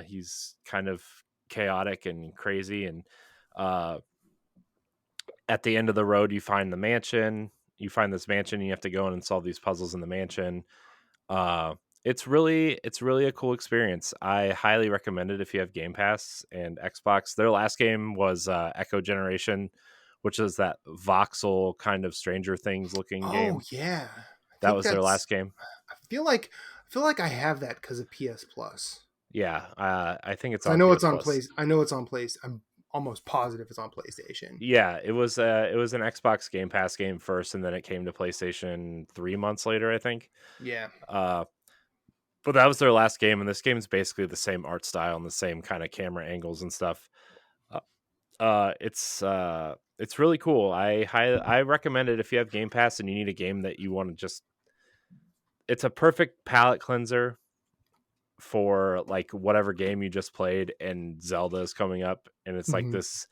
Speaker 2: He's kind of chaotic and crazy, and uh, at the end of the road, you find the mansion. You find this mansion, and you have to go in and solve these puzzles in the mansion. Uh, it's really a cool experience. I highly recommend it if you have Game Pass and Xbox. Their last game was Echo Generation, which is that voxel kind of Stranger Things looking
Speaker 3: Oh
Speaker 2: game.
Speaker 3: yeah. I
Speaker 2: That
Speaker 3: think
Speaker 2: was their
Speaker 3: that's
Speaker 2: last game.
Speaker 3: I feel like I have that because of PS Plus.
Speaker 2: Yeah, I think it's
Speaker 3: 'Cause I
Speaker 2: on
Speaker 3: know it's
Speaker 2: PS
Speaker 3: on
Speaker 2: Plus.
Speaker 3: Place. I know it's on Place. I'm almost positive it's on PlayStation.
Speaker 2: Yeah, it was an Xbox Game Pass game first, and then it came to PlayStation 3 months later, I think.
Speaker 3: Yeah.
Speaker 2: Uh, but that was their last game, and this game is basically the same art style and the same kind of camera angles and stuff. Uh, it's really cool. I recommend it if you have Game Pass and you need a game that you want to just. It's a perfect palate cleanser for like whatever game you just played, and Zelda is coming up, and it's like
Speaker 3: Mhm.
Speaker 2: this.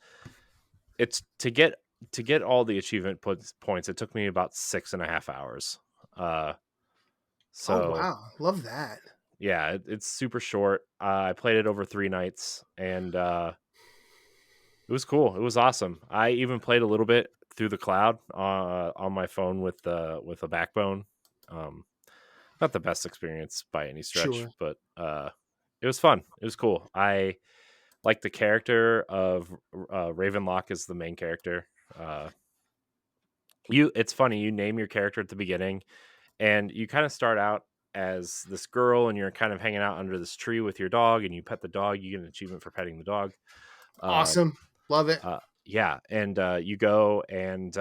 Speaker 2: It's to get all the achievement points. It took me about 6.5 hours. Uh,
Speaker 3: Oh
Speaker 2: so
Speaker 3: wow, love that.
Speaker 2: yeah, it's super short. I played it over 3 nights, and it was cool. It was awesome. I even played a little bit through the cloud on my phone with a backbone. Um, Not the best experience by any stretch,
Speaker 3: Sure.
Speaker 2: but it was fun. It was cool. I like the character of Ravenlock is the main character. Uh, it's funny. You name your character at the beginning, and you kind of start out as this girl, and you're kind of hanging out under this tree with your dog, and you pet the dog. You get an achievement for petting the dog. Uh,
Speaker 3: Awesome. Love it.
Speaker 2: yeah, and you go and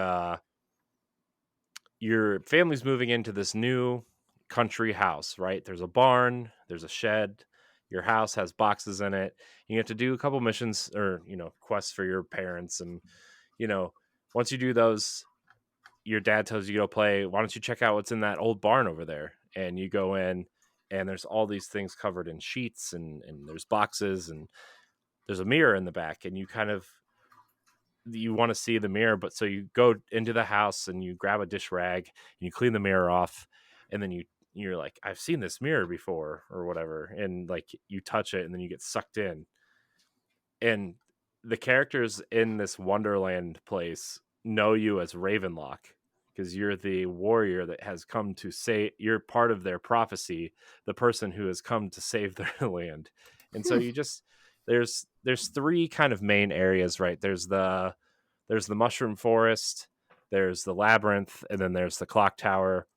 Speaker 2: your family's moving into this new country house, right? There's a barn, there's a shed. Your house has boxes in it. You have to do a couple missions or, quests for your parents. And, you know, once you do those, your dad tells you to go play. Why don't you check out what's in that old barn over there? And you go in, and there's all these things covered in sheets, and there's boxes, and there's a mirror in the back. And you kind of, you want to see the mirror, but so you go into the house and you grab a dish rag and you clean the mirror off, and then you're like, I've seen this mirror before or whatever, and like you touch it and then you get sucked in. And the characters in this Wonderland place know you as Ravenlock because you're the warrior that has come to say you're part of their prophecy, the person who has come to save their land. And so
Speaker 3: Hmm.
Speaker 2: you just there's three kind of main areas, right? There's the mushroom forest, there's the labyrinth, and then there's the clock tower.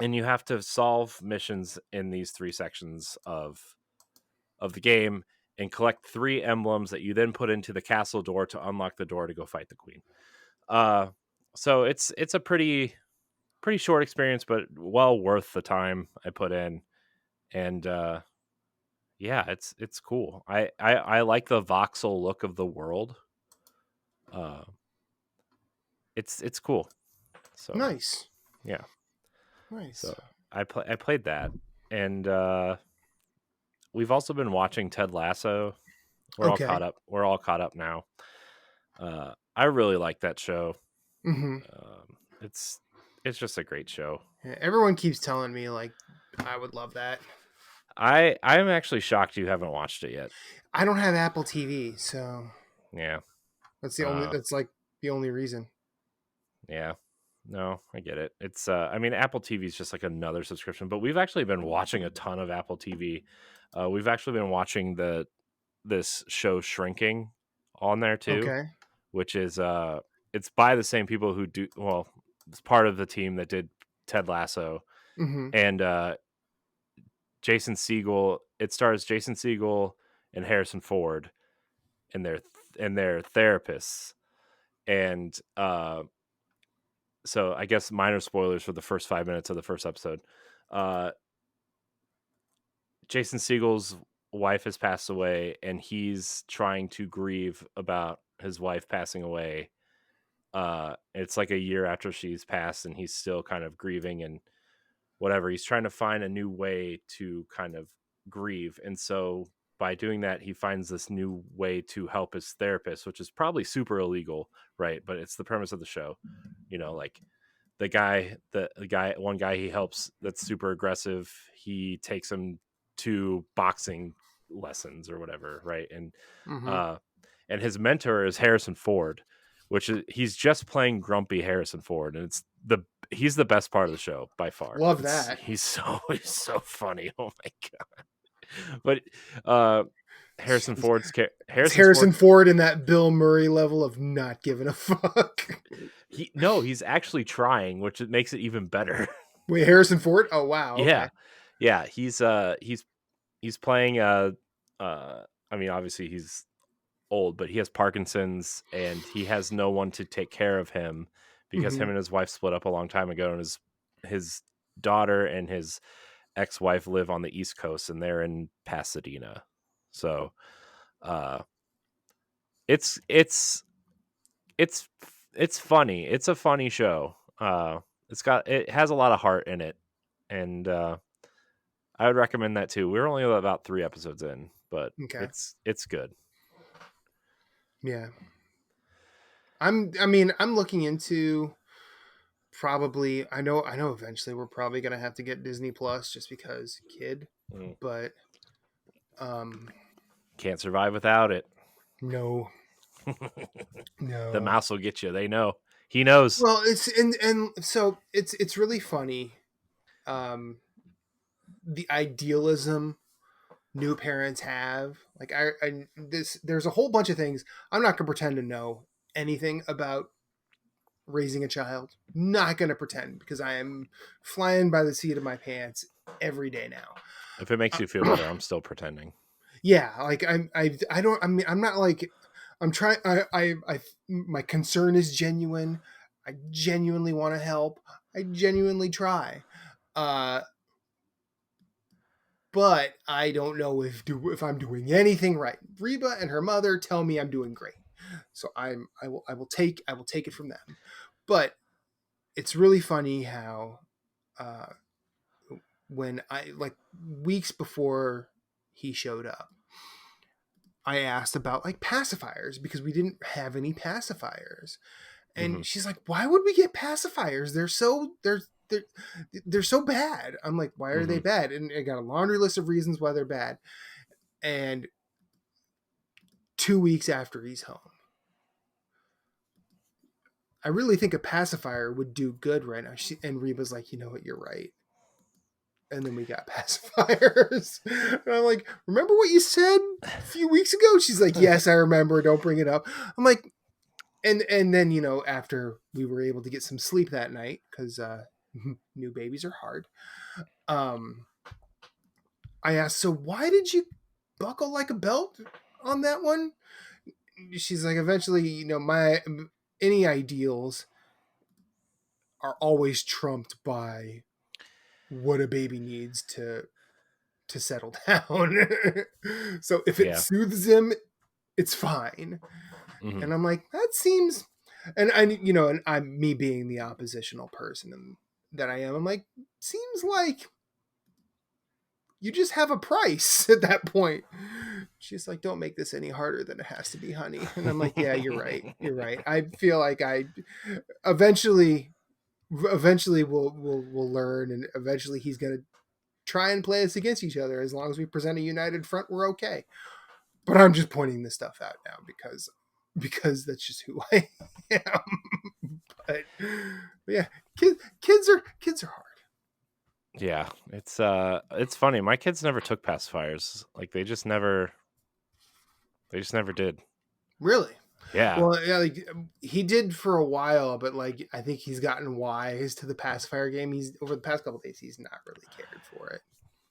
Speaker 2: And you have to solve missions in these three sections of the game and collect three emblems that you then put into the castle door to unlock the door to go fight the queen. Uh, so it's a pretty pretty short experience, but well worth the time I put in. And yeah, it's cool. I like the voxel look of the world. Uh, it's cool. So
Speaker 3: Nice.
Speaker 2: yeah.
Speaker 3: Nice.
Speaker 2: So I played that, and we've also been watching Ted Lasso. We're all
Speaker 3: Okay.
Speaker 2: caught up. We're all caught up now. I really like that show.
Speaker 3: Mm-hmm.
Speaker 2: It's just a great show.
Speaker 3: Yeah, everyone keeps telling me like I would love that.
Speaker 2: I'm actually shocked you haven't watched it yet.
Speaker 3: I don't have Apple TV, so
Speaker 2: Yeah.
Speaker 3: that's like the only reason.
Speaker 2: Yeah. No, I get it. It's I mean, Apple TV is just like another subscription, but we've actually been watching a ton of Apple TV. We've actually been watching this show Shrinking on there too,
Speaker 3: Okay.
Speaker 2: which is it's by the same people who do, well, it's part of the team that did Ted Lasso.
Speaker 3: Mm-hmm.
Speaker 2: And Jason Segel, it stars Jason Segel and Harrison Ford and their therapists. And so I guess minor spoilers for the first 5 minutes of the first episode. Jason Segel's wife has passed away, and he's trying to grieve about his wife passing away. It's like a year after she's passed, and he's still kind of grieving and whatever. He's trying to find a new way to kind of grieve. And so by doing that, he finds this new way to help his therapist, which is probably super illegal, right? But it's the premise of the show. You know, like the one guy he helps that's super aggressive, he takes him to boxing lessons or whatever, right? And his mentor is Harrison Ford, which is, he's just playing grumpy Harrison Ford, and he's the best part of the show by far.
Speaker 3: Love that.
Speaker 2: He's so funny. Oh my god. But Harrison
Speaker 3: Ford in that Bill Murray level of not giving a fuck.
Speaker 2: He's actually trying, which makes it even better.
Speaker 3: Wait, Harrison Ford? Oh wow. Okay.
Speaker 2: Yeah. He's playing I mean, obviously he's old, but he has Parkinson's, and he has no one to take care of him because him and his wife split up a long time ago, and his daughter and his ex-wife live on the East Coast, and they're in Pasadena. So it's funny. It's a funny show. It has a lot of heart in it, and I would recommend that too. We're only about 3 episodes in, but it's good.
Speaker 3: Yeah. I'm looking into probably, I know eventually we're probably going to have to get Disney Plus just because kid, but
Speaker 2: can't survive without it.
Speaker 3: No.
Speaker 2: The mouse will get you. They know. He knows.
Speaker 3: Well, it's and so it's really funny. The idealism new parents have, like there's a whole bunch of things. I'm not gonna pretend to know anything about raising a child. Not gonna pretend, because I am flying by the seat of my pants every day now.
Speaker 2: If it makes you feel better, I'm still pretending.
Speaker 3: Yeah, like I'm not like I'm trying. My concern is genuine. I genuinely want to help. I genuinely try. But I don't know if I'm doing anything right. Reba and her mother tell me I'm doing great, so I will take it from them. But it's really funny how when I, like, weeks before he showed up, I asked about like pacifiers, because we didn't have any pacifiers, and she's like, "Why would we get pacifiers? They're so bad." I'm like, "Why are they bad?" And I got a laundry list of reasons why they're bad. And 2 weeks after he's home, I really think a pacifier would do good right now. And Reba's like, "You know what? You're right." And then we got pacifiers. And I'm like, "Remember what you said a few weeks ago?" She's like, "Yes, I remember. Don't bring it up." I'm like, and then, you know, after we were able to get some sleep that night, because new babies are hard, I asked, "So why did you buckle like a belt on that one?" She's like, "Eventually, you know, any ideals are always trumped by what a baby needs to settle down. So if it
Speaker 2: Yeah.
Speaker 3: soothes him, it's fine.
Speaker 2: Hmm.
Speaker 3: And I'm like, that seems, and I, you know, and I'm me being the oppositional person that I am. I'm like, seems like you just have a price at that point. She's like, don't make this any harder than it has to be, honey. And I'm like, yeah, you're right. You're right. I feel like I eventually we'll learn, and eventually he's gonna try and play us against each other. As long as we present a united front, we're okay. But I'm just pointing this stuff out now because that's just who I am. But yeah, kids are hard.
Speaker 2: Yeah, it's funny. My kids never took pacifiers. Like they just never did.
Speaker 3: Really.
Speaker 2: Yeah.
Speaker 3: Well, yeah, like he did for a while, but like I think he's gotten wise to the pacifier game. He's over the past couple of days, he's not really cared for it.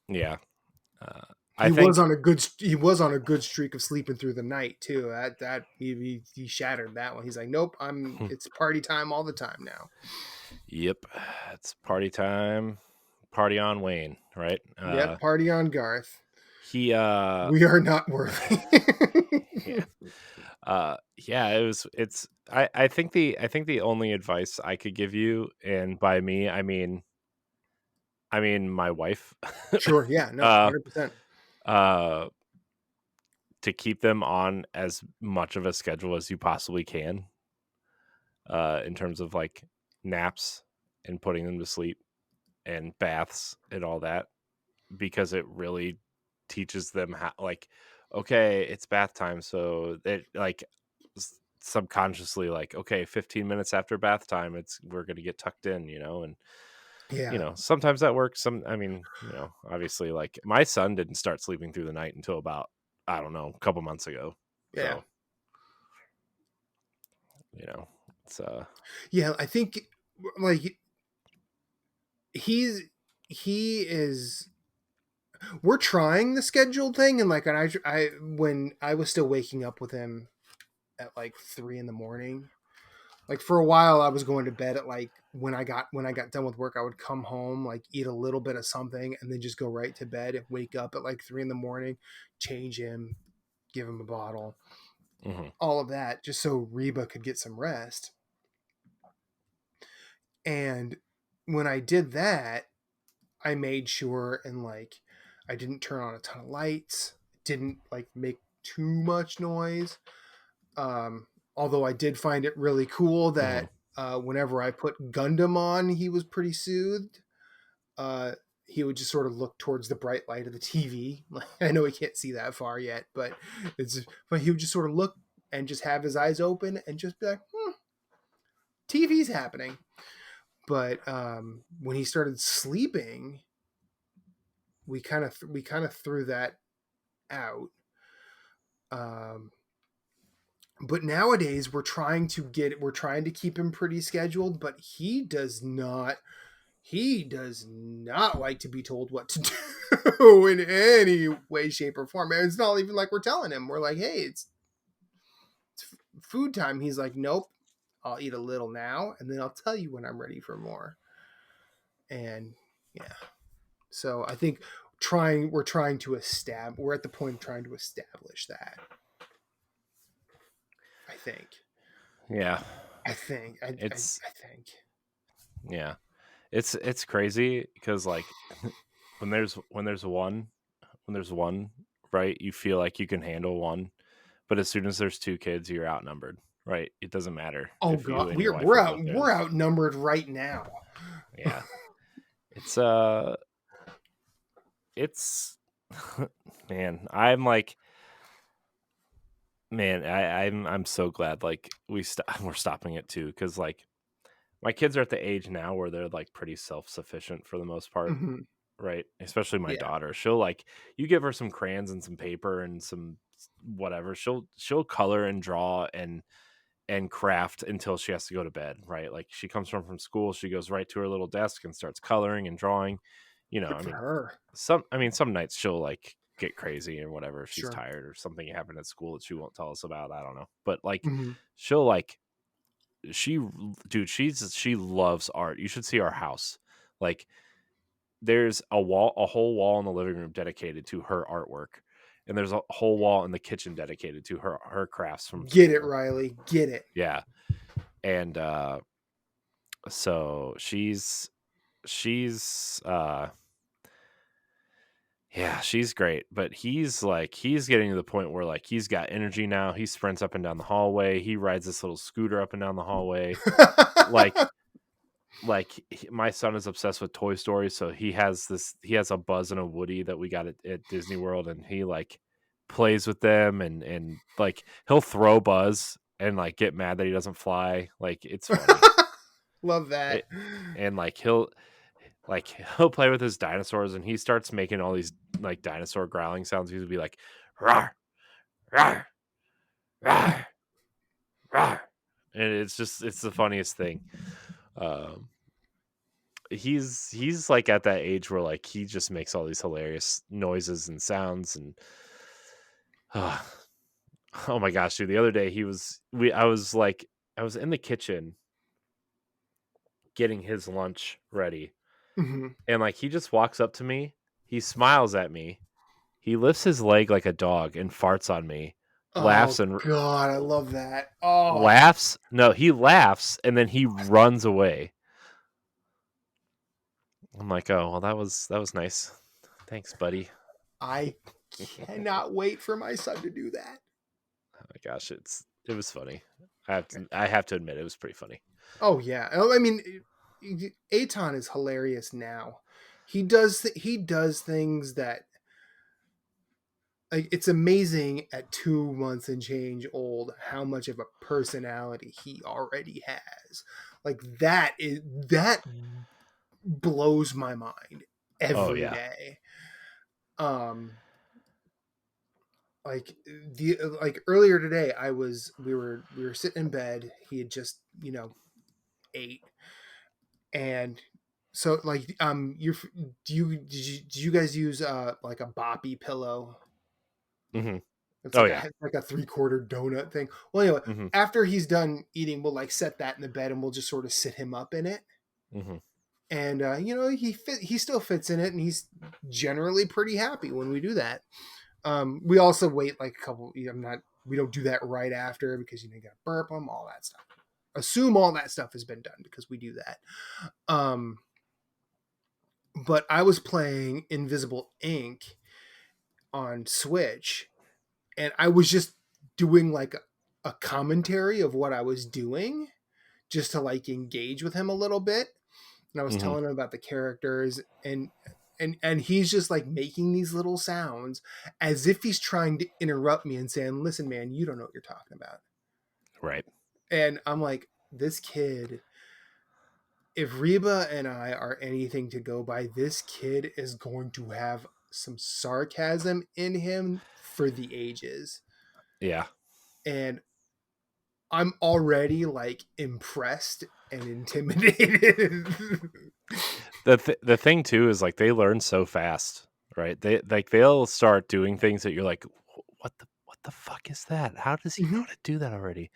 Speaker 2: Yeah.
Speaker 3: He
Speaker 2: I think
Speaker 3: was on a good streak of sleeping through the night too. That he shattered that one. He's like, nope, it's party time all the time now.
Speaker 2: Yep. It's party time. Party on Wayne, right?
Speaker 3: Yep, party on Garth.
Speaker 2: He
Speaker 3: We are not worthy.
Speaker 2: yeah, I think the only advice I could give you, and by me I mean my wife,
Speaker 3: Sure, yeah, no,
Speaker 2: uh
Speaker 3: 100%.
Speaker 2: to keep them on as much of a schedule as you possibly can, in terms of like naps and putting them to sleep and baths and all that, because it really teaches them how, like, okay, it's bath time, so it like subconsciously, like, okay, 15 minutes after bath time, we're gonna get tucked in, and
Speaker 3: Yeah.
Speaker 2: sometimes that works. Obviously, like my son didn't start sleeping through the night until about, I don't know, a couple months ago.
Speaker 3: Yeah.
Speaker 2: So it's
Speaker 3: Yeah, I think like he is we're trying the scheduled thing, and like I when I was still waking up with him at like 3 a.m. Like for a while I was going to bed at like when I got done with work, I would come home, like eat a little bit of something and then just go right to bed and wake up at like 3 a.m, change him, give him a bottle, all of that, just so Reba could get some rest. And when I did that, I made sure, and like I didn't turn on a ton of lights, didn't like make too much noise. Although I did find it really cool that whenever I put Gundam on, he was pretty soothed. He would just sort of look towards the bright light of the TV. Like, I know he can't see that far yet, but he would just sort of look and just have his eyes open and just be like, TV's happening. But when he started sleeping, we kind of threw that out. But nowadays we're trying to keep him pretty scheduled, but he does not like to be told what to do in any way, shape, or form. And it's not even like we're telling him. We're like, hey, it's food time. He's like, nope, I'll eat a little now, and then I'll tell you when I'm ready for more. And yeah, so I think we're at the point of trying to establish that. I think.
Speaker 2: Yeah.
Speaker 3: I think.
Speaker 2: Yeah. It's crazy because like when there's one, right, you feel like you can handle one, but as soon as there's two kids, you're outnumbered, right? It doesn't matter
Speaker 3: Oh
Speaker 2: if you
Speaker 3: God,
Speaker 2: and your wife are both there.
Speaker 3: we're outnumbered right now.
Speaker 2: Yeah. It's man, I'm so glad like we're stopping it too, because like my kids are at the age now where they're like pretty self-sufficient for the most part,
Speaker 3: Mm-hmm.
Speaker 2: right? Especially my
Speaker 3: Yeah.
Speaker 2: daughter. She'll like, you give her some crayons and some paper and some whatever, she'll color and draw and craft until she has to go to bed, right? Like she comes from school, she goes right to her little desk and starts coloring and drawing.
Speaker 3: Good for her.
Speaker 2: Some nights she'll like get crazy or whatever if she's
Speaker 3: Sure.
Speaker 2: tired or something happened at school that she won't tell us about. I don't know. But like
Speaker 3: Mm-hmm.
Speaker 2: she'll like she loves art. You should see our house. Like, there's a whole wall in the living room dedicated to her artwork, and there's a whole wall in the kitchen dedicated to her crafts from
Speaker 3: Get it,
Speaker 2: school.
Speaker 3: Riley. Get it.
Speaker 2: Yeah. And so she's yeah, she's great, but he's getting to the point where like he's got energy now. He sprints up and down the hallway. He rides this little scooter up and down the hallway. My son is obsessed with Toy Story, so he has a Buzz and a Woody that we got at Disney World, and he like plays with them, and like he'll throw Buzz and like get mad that he doesn't fly. Like, it's funny.
Speaker 3: Love that.
Speaker 2: And like he'll play with his dinosaurs, and he starts making all these like dinosaur growling sounds. He'll be like, rawr, rawr, rawr, rawr. And it's the funniest thing. He's like at that age where like he just makes all these hilarious noises and sounds, and oh my gosh, dude, the other day I was in the kitchen getting his lunch ready.
Speaker 3: Mm-hmm.
Speaker 2: And like he just walks up to me, he smiles at me, he lifts his leg like a dog and farts on me, laughs and
Speaker 3: God, I love that. Oh,
Speaker 2: laughs. No, he laughs and then he runs away. I'm like, oh well, that was nice. Thanks, buddy.
Speaker 3: I cannot wait for my son to do that.
Speaker 2: Oh my gosh, it was funny. I have to admit, it was pretty funny.
Speaker 3: Oh yeah, I mean, Aton is hilarious now. He does things that, like, it's amazing at 2 months and change old how much of a personality he already has. Like, that blows my mind every day. Like earlier today, we were sitting in bed. He had just ate, and so like do you guys use like a boppy pillow?
Speaker 2: Mm-hmm.
Speaker 3: It's like a 3/4 donut thing. Well, anyway,
Speaker 2: mm-hmm.
Speaker 3: After he's done eating, we'll like set that in the bed and we'll just sort of sit him up in it.
Speaker 2: Mm-hmm.
Speaker 3: And he still fits in it, and he's generally pretty happy when we do that. We also wait like a couple. We don't do that right after because you gotta burp them, all that stuff. Assume all that stuff has been done because we do that. But I was playing Invisible Ink on Switch, and I was just doing like a commentary of what I was doing just to like engage with him a little bit. And I was telling him about the characters, and he's just like making these little sounds as if he's trying to interrupt me and saying, listen, man, you don't know what you're talking about.
Speaker 2: Right.
Speaker 3: And I'm like, this kid, if Reba and I are anything to go by, this kid is going to have some sarcasm in him for the ages.
Speaker 2: Yeah.
Speaker 3: And I'm already like impressed and intimidated.
Speaker 2: The thing too is like they learn so fast, right? They'll start doing things that you're like, what the fuck is that? How does he know to do that already?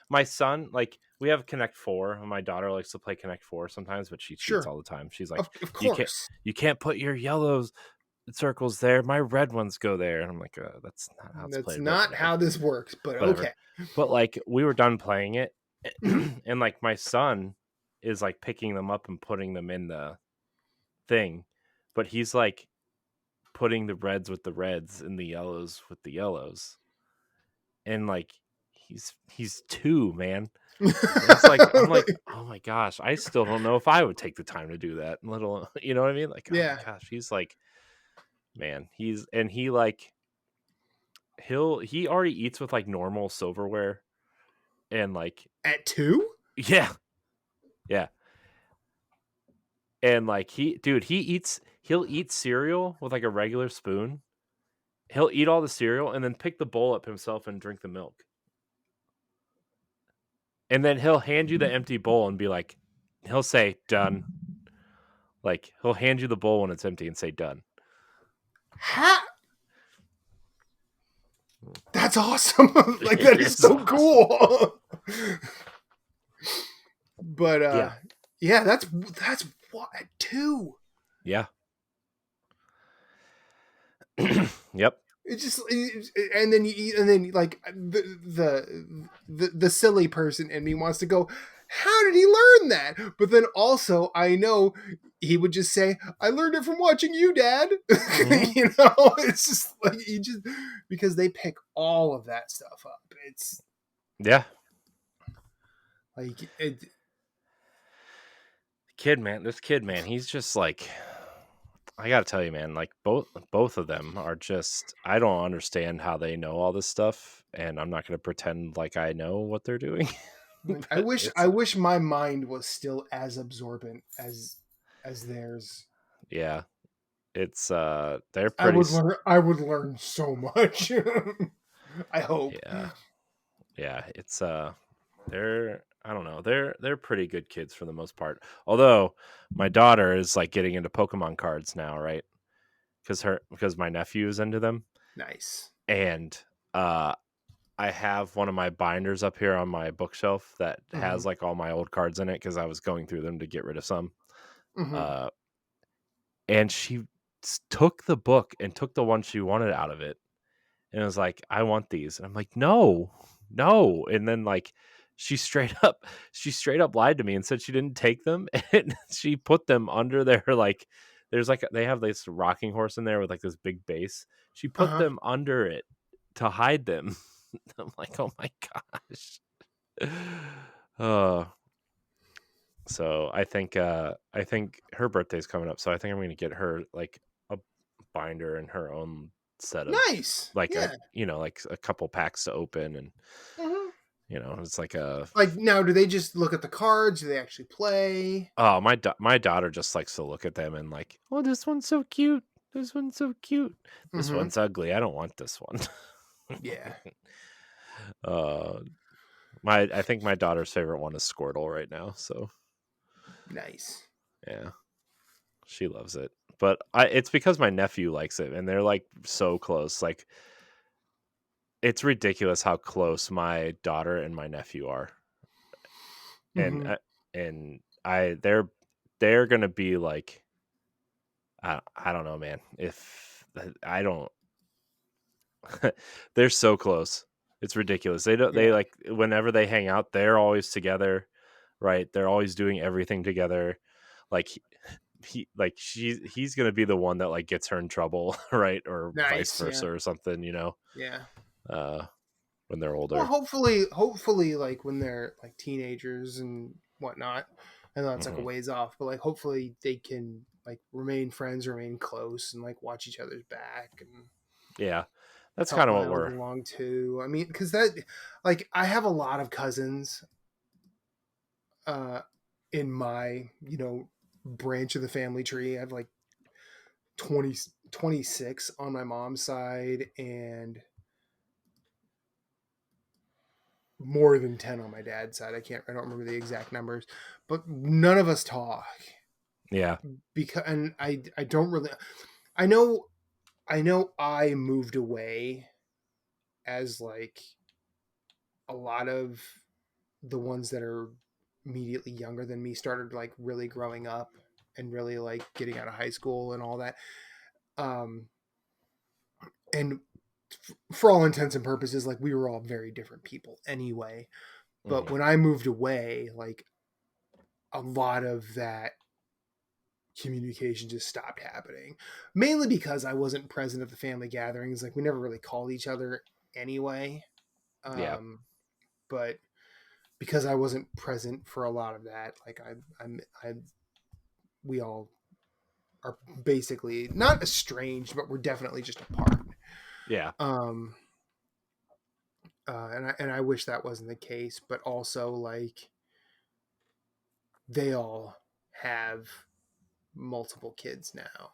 Speaker 2: My son, like, we have Connect 4, and my daughter likes to play Connect 4 sometimes, but she cheats all the time. She's like,
Speaker 3: of course,
Speaker 2: you can't put your yellows circles there. My red ones go there. And I'm like, that's not how it's played.
Speaker 3: That's not how this works, but whatever. Okay.
Speaker 2: But like, we were done playing it, and like my son is like picking them up and putting them in the thing, but he's like putting the reds with the reds and the yellows with the yellows, and like he's 2, man. It's like, I'm like, oh my gosh, I still don't know if I would take the time to do that, little, you know what I mean? Like, oh my gosh, he's like, man, he already eats with like normal silverware, and like
Speaker 3: at 2,
Speaker 2: yeah, and like he'll eat cereal with like a regular spoon. He'll eat all the cereal and then pick the bowl up himself and drink the milk. And then he'll hand you the empty bowl and be like, he'll say, done. Like, he'll hand you the bowl when it's empty and say, done.
Speaker 3: That's awesome. Like, that is so cool. But yeah, that's what 2.
Speaker 2: Yeah. Yep.
Speaker 3: It just and then like the silly person in me wants to go, how did he learn that? But then also I know he would just say, I learned it from watching you, Dad. You know, it's just like he just, because they pick all of that stuff up. It's
Speaker 2: Yeah.
Speaker 3: like it.
Speaker 2: This kid, man, he's just like, I gotta tell you, man, like both of them are just, I don't understand how they know all this stuff, and I'm not gonna pretend like I know what they're doing.
Speaker 3: Like,
Speaker 2: But
Speaker 3: I wish my mind was still as absorbent as theirs.
Speaker 2: yeah, it's they're
Speaker 3: I
Speaker 2: pretty.
Speaker 3: I would learn so much. I hope.
Speaker 2: Yeah, it's they're, I don't know, they're pretty good kids for the most part. Although my daughter is like getting into Pokemon cards now, right? Because my nephew is into them,
Speaker 3: Nice.
Speaker 2: and uh I have one of my binders up here on my bookshelf that has like all my old cards in it because I was going through them to get rid of some. Uh, and she took the book and took the one she wanted out of it, and was like, "I want these." And I'm like, "No, no." And then like she straight up lied to me and said she didn't take them, and she put them under their like. There's like they have this rocking horse in there with like this big base. She put them under it to hide them. I'm like, oh my gosh. So I think her birthday's coming up, so I think I'm gonna get her like a binder and her own set of
Speaker 3: Nice.
Speaker 2: like
Speaker 3: Yeah.
Speaker 2: like a couple packs to open, and it's like a,
Speaker 3: like, now do they just look at the cards? Do they actually play?
Speaker 2: oh, my daughter just likes to look at them and like, oh, this one's so cute. This one's so cute. This one's ugly. I don't want this one.
Speaker 3: Yeah.
Speaker 2: I think my daughter's favorite one is Squirtle right now. So
Speaker 3: Nice.
Speaker 2: yeah, she loves it. But it's because my nephew likes it, and they're like so close. Like, it's ridiculous how close my daughter and my nephew are, and they're gonna be like, I don't know, man. If I don't, they're so close. It's ridiculous. They like, whenever they hang out, they're always together, right? They're always doing everything together. Like he's gonna be the one that like gets her in trouble, right? Or vice versa, or something,
Speaker 3: Yeah.
Speaker 2: When they're older.
Speaker 3: Well, hopefully, like when they're like teenagers and whatnot, I know that's like a ways off, but like hopefully they can like remain friends, remain close, and like watch each other's back, and
Speaker 2: yeah, that's kind of what we're
Speaker 3: along too. I mean, because that, like, I have a lot of cousins, in my branch of the family tree. I have like 26 on my mom's side, and more than 10 on my dad's side. I don't remember the exact numbers, but none of us talk.
Speaker 2: Yeah.
Speaker 3: Because, and I don't really, I know I moved away as like a lot of the ones that are immediately younger than me started like really growing up and really like getting out of high school and all that. And for all intents and purposes, like, we were all very different people anyway. But when I moved away, like, a lot of that communication just stopped happening, mainly because I wasn't present at the family gatherings. Like, we never really called each other anyway. But because I wasn't present for a lot of that, like, we all are basically not estranged, but we're definitely just apart.
Speaker 2: Yeah.
Speaker 3: And I wish that wasn't the case, but also like they all have multiple kids now,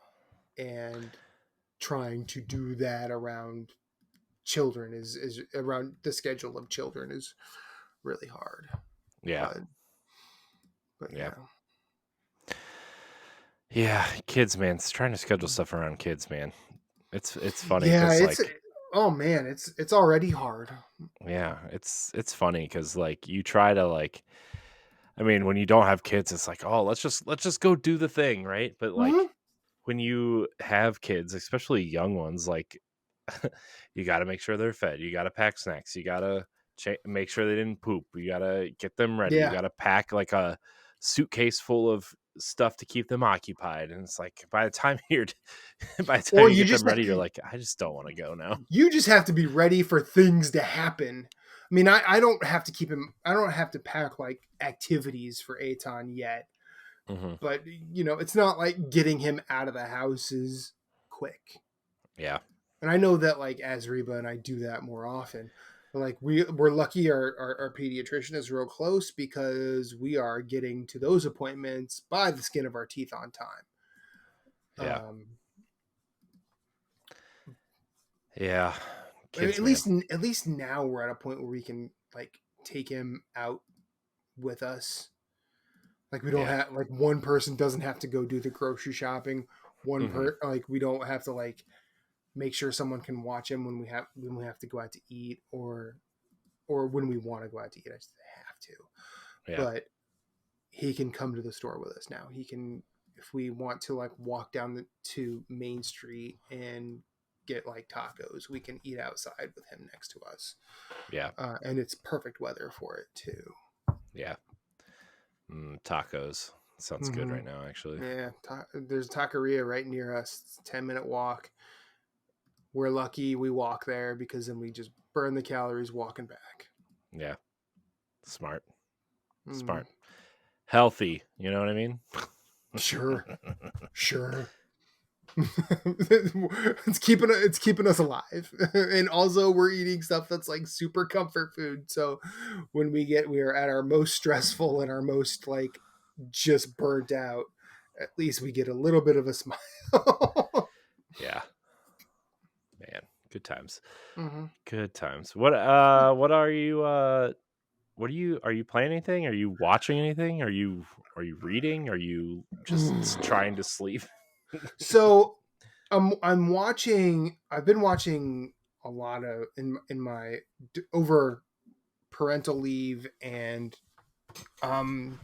Speaker 3: and trying to do that around children is around the schedule of children is really hard.
Speaker 2: Yeah.
Speaker 3: But
Speaker 2: yeah, kids, man. It's trying to schedule stuff around kids, man. It's funny.
Speaker 3: Yeah, it's like, oh man, it's already hard.
Speaker 2: Yeah, it's funny because like you try to like, I mean, when you don't have kids, it's like, oh, let's just go do the thing, right? But like
Speaker 3: Mhm.
Speaker 2: when you have kids, especially young ones, like you got to make sure they're fed. You got to pack snacks. You got to make sure they didn't poop. You got to get them ready. You
Speaker 3: Yeah.
Speaker 2: got to pack like a suitcase full of stuff to keep them occupied. And it's like by the time
Speaker 3: Or
Speaker 2: you
Speaker 3: you
Speaker 2: get them
Speaker 3: just
Speaker 2: ready, you're like, I just don't want to go now.
Speaker 3: you just have to be ready for things to happen. I mean, I don't have to keep him. I don't have to pack like activities for Aton yet,
Speaker 2: Hmm.
Speaker 3: but it's not like getting him out of the house is quick.
Speaker 2: Yeah.
Speaker 3: And I know that like as Reba and I do that more often. But, like we're lucky our pediatrician is real close because we are getting to those appointments by the skin of our teeth on time.
Speaker 2: Yeah.
Speaker 3: Um,
Speaker 2: Yeah. Kids,
Speaker 3: at
Speaker 2: man.
Speaker 3: least now we're at a point where we can like take him out with us. Like we don't
Speaker 2: Yeah.
Speaker 3: have like one person doesn't have to go do the grocery shopping.
Speaker 2: Hmm.
Speaker 3: Like we don't have to like make sure someone can watch him when we have to go out to eat or when we want to go out to eat. I just have to.
Speaker 2: Yeah.
Speaker 3: But he can come to the store with us now. He can, if we want to like walk down to Main Street and get like tacos, we can eat outside with him next to us.
Speaker 2: Yeah.
Speaker 3: And it's perfect weather for it too.
Speaker 2: Yeah. Tacos. Sounds good right now, actually.
Speaker 3: Yeah, there's a taqueria right near us. It's a 10-minute walk. We're lucky we walk there because then we just burn the calories walking back.
Speaker 2: Yeah. Smart.
Speaker 3: Mm.
Speaker 2: Smart. Healthy. You know what I mean?
Speaker 3: Sure. It's keeping us alive. And also we're eating stuff that's like super comfort food. So when we are at our most stressful and our most like just burnt out, at least we get a little bit of a smile.
Speaker 2: Yeah. Man, good times.
Speaker 3: Mm-hmm.
Speaker 2: Good times. What are you are you playing anything? Are you watching anything? Are you reading? Are you just trying to sleep?
Speaker 3: So I've been watching a lot of in my over parental leave and um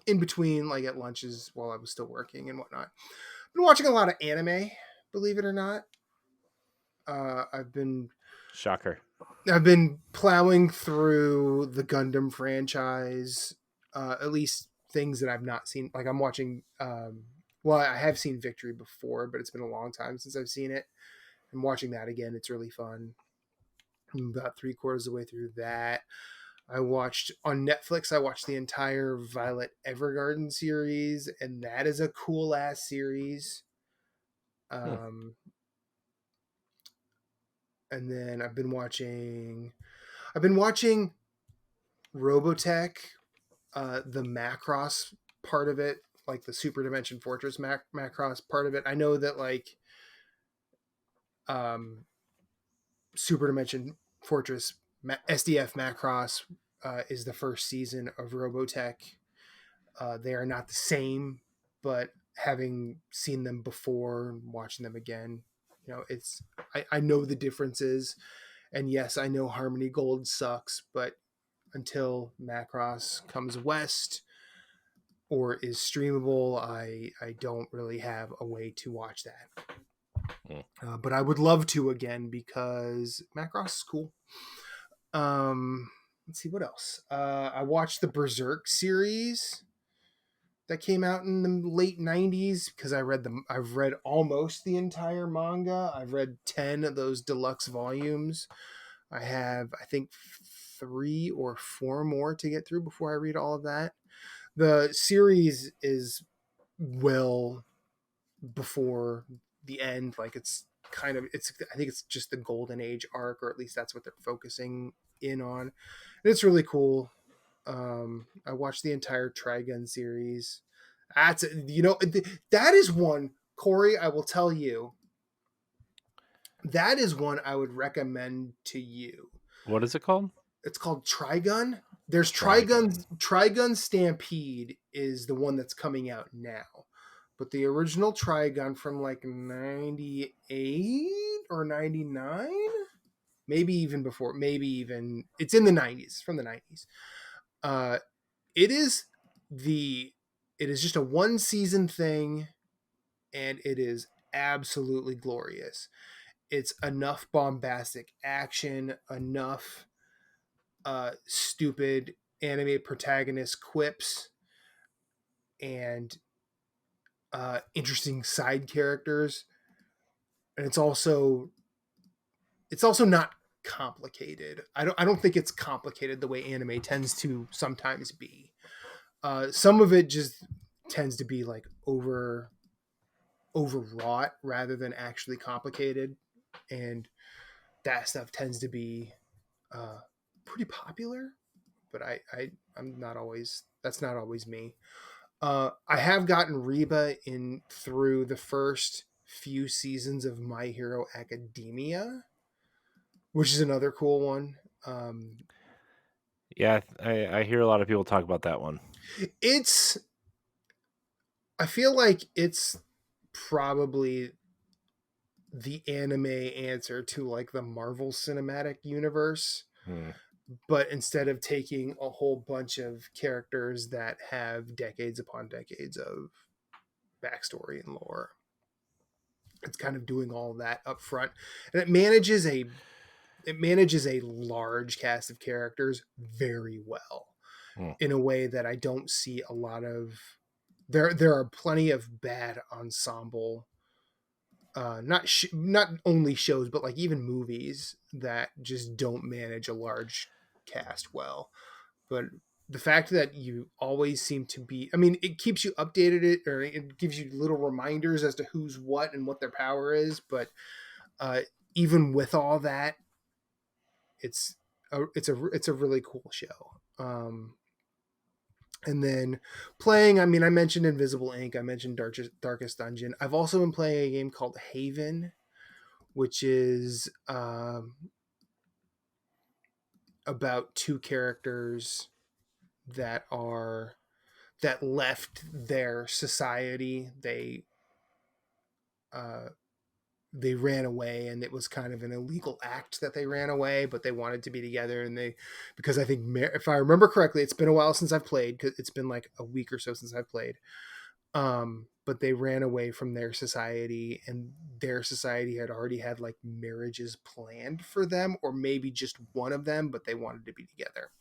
Speaker 3: in between like at lunches while I was still working and whatnot. I've been watching a lot of anime, believe it or not. I've been
Speaker 2: Shocker.
Speaker 3: plowing through the Gundam franchise, at least things that I've not seen. Like I'm watching well, I have seen Victory before, but it's been a long time since I've seen it. I'm watching that again. It's really fun. I'm about 3/4 of the way through that. I watched on Netflix. I watched the entire Violet Evergarden series, and that is a cool ass series. And then I've been watching Robotech, the Macross part of it, like the Super Dimension Fortress Macross part of it. I know that like Super Dimension Fortress SDF Macross is the first season of Robotech. They are not the same, but having seen them before and watching them again, it's I know the differences. And yes, I know Harmony Gold sucks, but until Macross comes west or is streamable, I don't really have a way to watch that. But I would love to again because Macross is cool. Let's see what else. I watched the Berserk series that came out in the late 90s because I've read almost the entire manga. I've read 10 of those deluxe volumes. I have I think 3 or 4 more to get through before I read all of that. The series is well before the end, like it's I think it's just the golden age arc, or at least that's what they're focusing in on. And it's really cool. I watched the entire Trigun series. That's that is one, Corey, I will tell you, that is one I would recommend to you.
Speaker 2: What is it called?
Speaker 3: It's called Trigun. There's
Speaker 2: Trigun.
Speaker 3: Trigun Stampede is the one that's coming out now. But the original Trigun from like 98 or 99, maybe even before, maybe even it's in the 90s, from the 90s. it is just a one season thing, and it is absolutely glorious. It's enough bombastic action, enough stupid anime protagonist quips, and interesting side characters, and it's also not complicated. I don't think it's complicated the way anime tends to sometimes be. Some of it just tends to be like overwrought rather than actually complicated, and that stuff tends to be uh, pretty popular. But I'm not always. That's not always me. I have gotten Reba in through the first few seasons of My Hero Academia, which is another cool one.
Speaker 2: Yeah, I hear a lot of people talk about that one.
Speaker 3: It's I feel like it's probably the anime answer to like the Marvel Cinematic Universe, but instead of taking a whole bunch of characters that have decades upon decades of backstory and lore, it's kind of doing all of that up front, and it manages a large cast of characters very well
Speaker 2: Hmm.
Speaker 3: in a way that I don't see a lot of. There are plenty of bad ensemble, not only shows but like even movies that just don't manage a large cast well. But the fact that you always seem to be, I mean, it keeps you updated, or it gives you little reminders as to who's what and what their power is. But uh, even with all that, it's a really cool show. And then playing, I mean, I mentioned Invisible Ink, I mentioned Darkest Dungeon. I've also been playing a game called Haven, which is about two characters that are that left their society. Uh, they ran away, and it was kind of an illegal act that they ran away, but they wanted to be together. And because I think, if I remember correctly, it's been a while since I've played, because it's been like a week or so since I've played. But they ran away from their society, and their society had already had like marriages planned for them, or maybe just one of them, but they wanted to be together.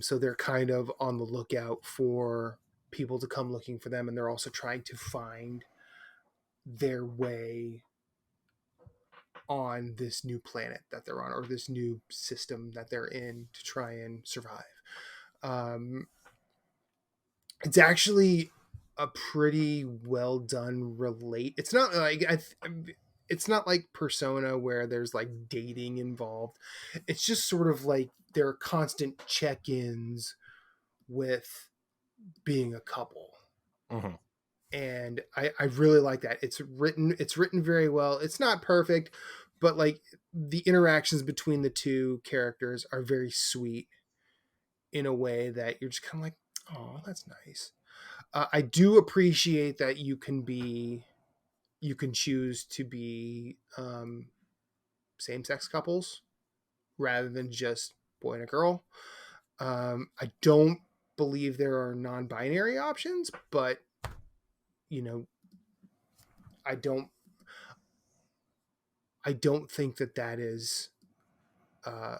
Speaker 3: So they're kind of on the lookout for people to come looking for them, and they're also trying to find their way on this new planet that they're on, or this new system that they're in, to try and survive. Um, it's actually a pretty well done relate. It's not like it's not like Persona where there's like dating involved. It's just sort of like there are constant check-ins with being a couple.
Speaker 2: Mm-hmm.
Speaker 3: And I really like that. It's written very well. It's not perfect, but like the interactions between the two characters are very sweet in a way that you're just kind of like, oh, that's nice. I do appreciate that you can choose to be same-sex couples rather than just boy and a girl. I don't believe there are non-binary options, but you know, I don't I don't think that is. Uh,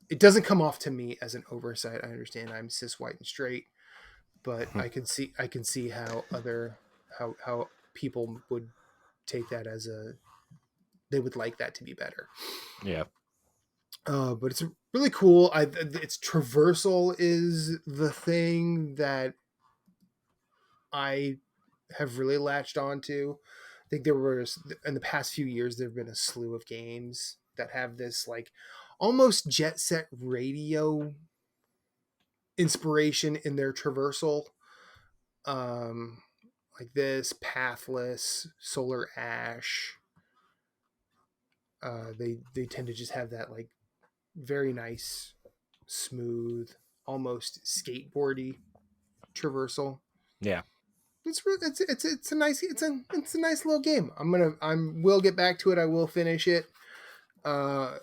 Speaker 3: it doesn't come off to me as an oversight. I understand I'm cis, white, and straight, but I can see how people would take that as they would like that to be better.
Speaker 2: Yeah.
Speaker 3: But it's really cool. It's traversal is the thing that I have really latched onto. I think there was, in the past few years, there have been a slew of games that have this like almost Jet Set Radio inspiration in their traversal. Um, like this, Pathless, Solar Ash. They tend to just have that like very nice, smooth, almost skateboardy traversal.
Speaker 2: Yeah.
Speaker 3: It's a nice it's a nice little game. We'll get back to it. I will finish it. But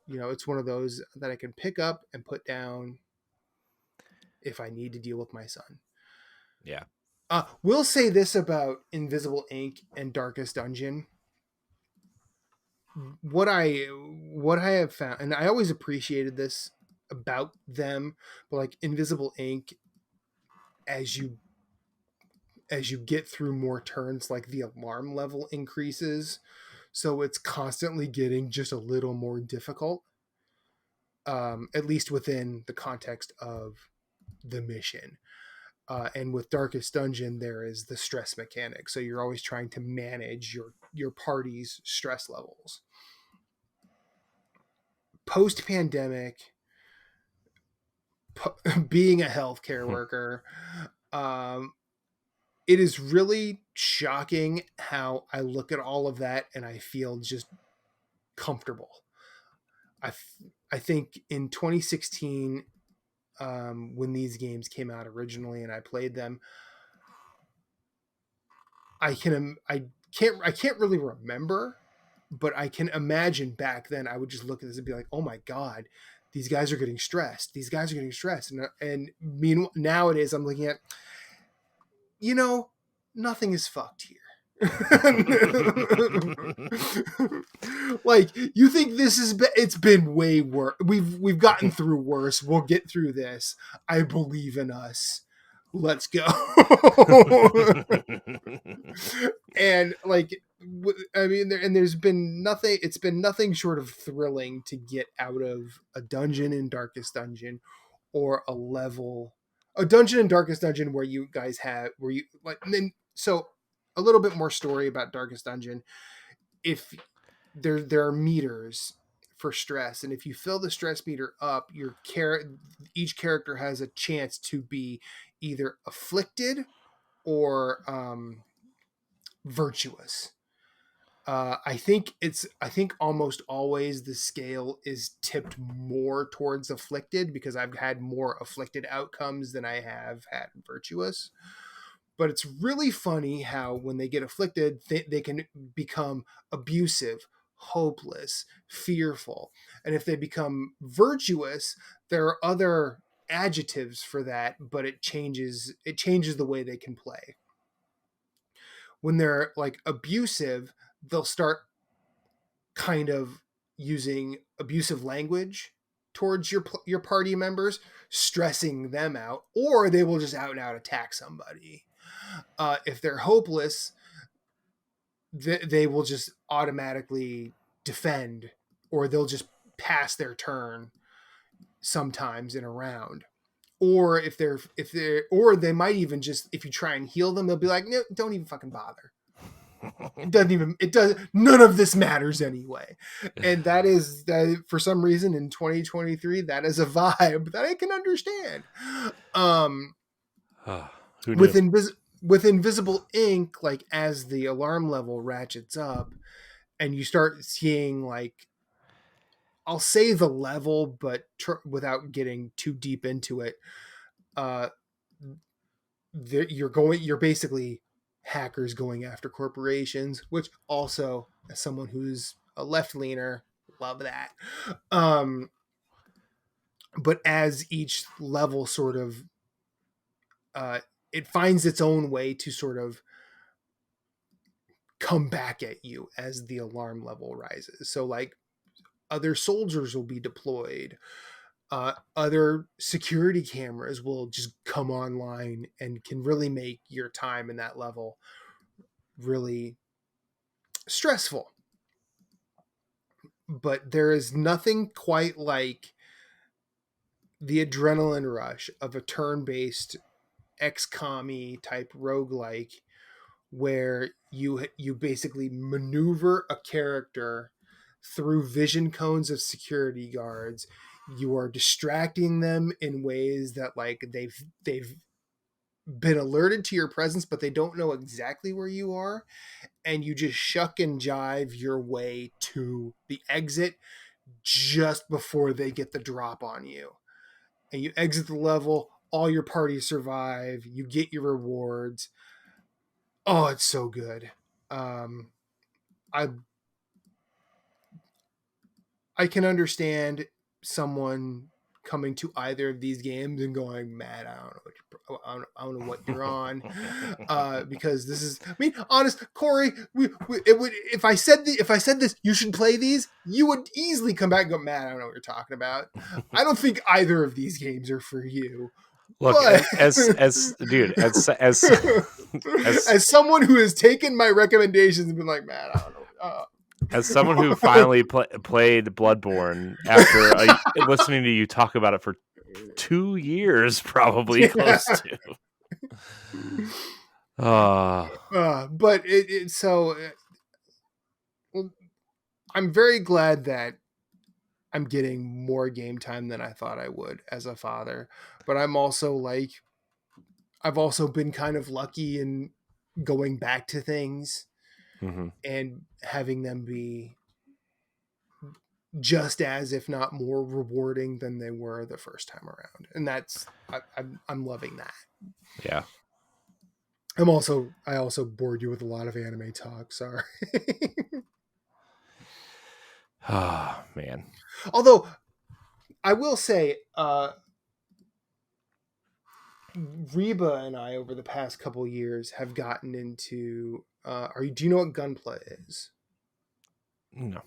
Speaker 3: it's one of those that I can pick up and put down if I need to deal with my son.
Speaker 2: Yeah.
Speaker 3: We'll say this about Invisible Ink and Darkest Dungeon. What I have found, and I always appreciated this about them, but like Invisible Ink, as you get through more turns, like the alarm level increases, so it's constantly getting just a little more difficult. At least within the context of the mission. And with Darkest Dungeon, there is the stress mechanic, so you're always trying to manage your party's stress levels. Post pandemic, being a healthcare worker, it is really shocking how I look at all of that and I feel just comfortable. I think in 2016, when these games came out originally and I played them, I can't really remember, but I can imagine back then I would just look at this and be like, oh my god, these guys are getting stressed. These guys are getting stressed, and meanwhile nowadays I'm looking at, nothing is fucked here. Like, you think this is it's been way worse. We've gotten through worse. We'll get through this. I believe in us. Let's go. And like, I mean, there's been nothing. It's been nothing short of thrilling to get out of a dungeon in Darkest Dungeon, or a dungeon in Darkest Dungeon where you guys have where you like. And then, so a little bit more story about Darkest Dungeon. If there are meters for stress, and if you fill the stress meter up, each character has a chance to be either afflicted or virtuous. I think almost always the scale is tipped more towards afflicted, because I've had more afflicted outcomes than I have had virtuous. But it's really funny how when they get afflicted, they can become abusive, hopeless, fearful. And if they become virtuous, there are other adjectives for that, but it changes the way they can play. When they're like abusive, they'll start kind of using abusive language towards your party members, stressing them out, or they will just out and out attack somebody. If they're hopeless, they will just automatically defend, or they'll just pass their turn sometimes in a round. Or if they're or they might even just, if you try and heal them, they'll be like, no, don't even fucking bother. None of this matters anyway. And that for some reason in 2023, that is a vibe that I can understand.
Speaker 2: Who knew?
Speaker 3: With Invisible Ink, like, as the alarm level ratchets up and you start seeing, like, I'll say the level, but without getting too deep into it, you're basically hackers going after corporations, which also, as someone who's a left leaner, love that. But as each level sort of it finds its own way to sort of come back at you as the alarm level rises. So like, other soldiers will be deployed. Other security cameras will just come online and can really make your time in that level really stressful. But there is nothing quite like the adrenaline rush of a turn-based XCOM-y type roguelike, where you basically maneuver a character through vision cones of security guards. You are distracting them in ways that, like, they've been alerted to your presence, but they don't know exactly where you are, and you just shuck and jive your way to the exit just before they get the drop on you. And you exit the level, all your party survive, you get your rewards. Oh, it's so good. I can understand someone coming to either of these games and going, Matt, I don't know what you're on, because this is. I mean, honest, Corey, it would if I said this, you should play these, you would easily come back and go, Matt, I don't know what you're talking about. I don't think either of these games are for you.
Speaker 2: Look,
Speaker 3: but...
Speaker 2: as dude, as
Speaker 3: someone who has taken my recommendations and been like, man, I don't know.
Speaker 2: As someone who finally played Bloodborne after listening to you talk about it for 2 years, probably close to.
Speaker 3: But I'm very glad that I'm getting more game time than I thought I would as a father. But I'm also like, I've also been kind of lucky in going back to things and having them be just as, if not more rewarding than they were the first time around. And that's, I'm loving that.
Speaker 2: Yeah.
Speaker 3: I also bored you with a lot of anime talk. Sorry.
Speaker 2: Oh, man.
Speaker 3: Although I will say, Reba and I over the past couple years have gotten into, do you know what Gunpla is?
Speaker 2: No,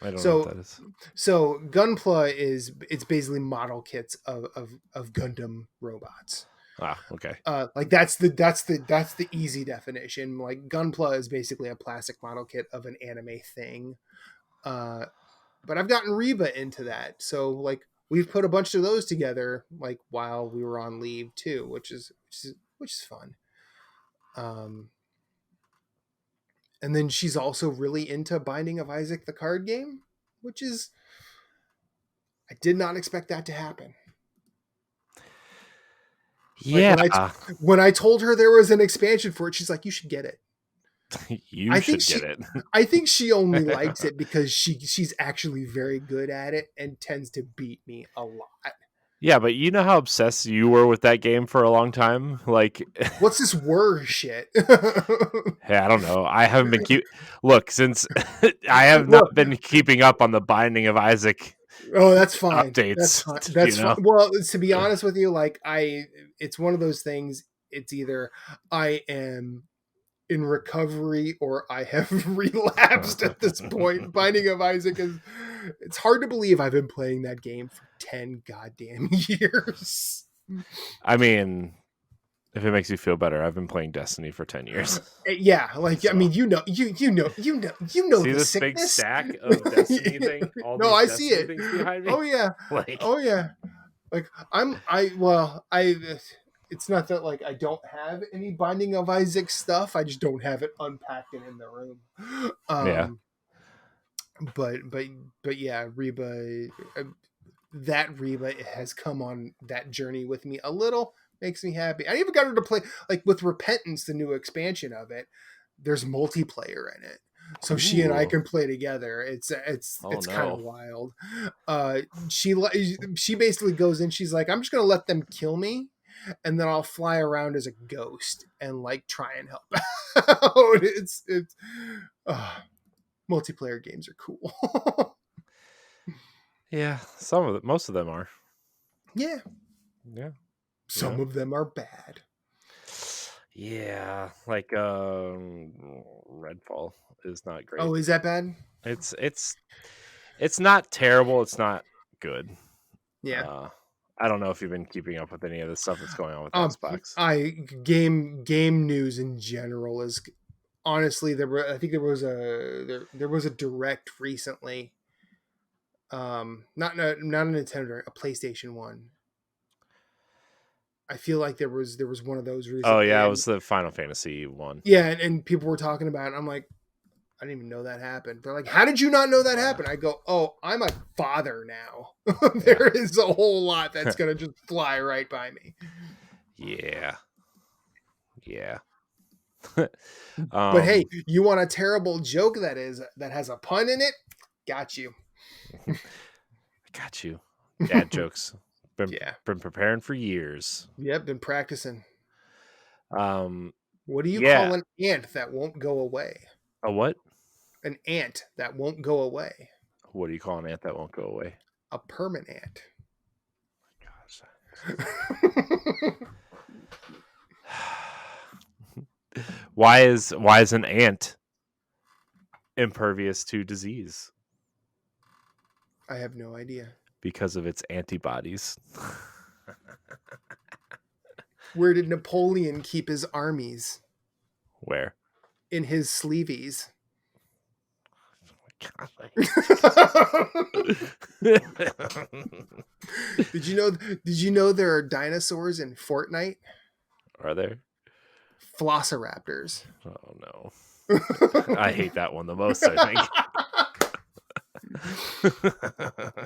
Speaker 2: I don't know what that is.
Speaker 3: So Gunpla it's basically model kits of Gundam robots.
Speaker 2: Ah, okay.
Speaker 3: Like that's the easy definition. Like Gunpla is basically a plastic model kit of an anime thing. But I've gotten Reba into that. So like we've put a bunch of those together like while we were on leave too, which is fun. And then she's also really into Binding of Isaac, the card game, which is, I did not expect that to happen.
Speaker 2: Yeah.
Speaker 3: Like when I told her there was an expansion for it, she's like, you should get it.
Speaker 2: You should get it.
Speaker 3: I think she only likes it because she's actually very good at it and tends to beat me a lot.
Speaker 2: Yeah, but you know how obsessed you were with that game for a long time? Like,
Speaker 3: what's this word shit?
Speaker 2: Hey, I don't know. I haven't been since I have not been keeping up on the Binding of Isaac.
Speaker 3: Oh, that's fine.
Speaker 2: Updates.
Speaker 3: That's fine. Well, to be honest with you, like it's one of those things. It's either I am in recovery or I have relapsed at this point. Binding of Isaac it's hard to believe I've been playing that game for 10 goddamn years.
Speaker 2: I mean, if it makes you feel better, I've been playing Destiny for 10 years.
Speaker 3: Yeah, like so. I mean, you know
Speaker 2: See
Speaker 3: the
Speaker 2: this
Speaker 3: sickness?
Speaker 2: Big stack of Destiny thing?
Speaker 3: No, I see it.
Speaker 2: Behind me?
Speaker 3: Oh yeah. Oh yeah. Like it's not that like I don't have any Binding of Isaac stuff. I just don't have it unpacked and in the room.
Speaker 2: Yeah.
Speaker 3: But yeah, Reba. That Reba has come on that journey with me a little. Makes me happy. I even got her to play like with Repentance, the new expansion of it. There's multiplayer in it, so she and I can play together. It's kind of wild. She basically goes in. She's like, I'm just gonna let them kill me, and then I'll fly around as a ghost and like try and help out. It's multiplayer games are cool.
Speaker 2: Yeah, most of them are.
Speaker 3: Yeah. Some of them are bad.
Speaker 2: Yeah, like Redfall is not great.
Speaker 3: Oh, is that bad?
Speaker 2: It's not terrible. It's not good.
Speaker 3: Yeah.
Speaker 2: I don't know if you've been keeping up with any of the stuff that's going on with Xbox.
Speaker 3: Game news in general is honestly there was a direct recently. Not a Nintendo, a PlayStation 1. I feel like there was one of those recently.
Speaker 2: Oh yeah, it was the Final Fantasy one.
Speaker 3: Yeah, and people were talking about it. I'm like, I didn't even know that happened. They're like, how did you not know that happened? I go, oh, I'm a father now. There is a whole lot that's gonna just fly right by me.
Speaker 2: Yeah.
Speaker 3: But hey, you want a terrible joke that has a pun in it? Got you.
Speaker 2: Got you. Dad jokes. Been preparing for years.
Speaker 3: Yep, been practicing.
Speaker 2: What
Speaker 3: do you call an ant that won't go away?
Speaker 2: A what?
Speaker 3: An ant that won't go away.
Speaker 2: What do you call an ant that won't go away?
Speaker 3: A permanent.
Speaker 2: Why is an ant impervious to disease?
Speaker 3: I have no idea.
Speaker 2: Because of its antibodies.
Speaker 3: Where did Napoleon keep his armies?
Speaker 2: Where?
Speaker 3: In his sleeveys. Did you know there are dinosaurs in Fortnite?
Speaker 2: Are there?
Speaker 3: Velociraptors.
Speaker 2: Oh no. I hate that one the most, I think.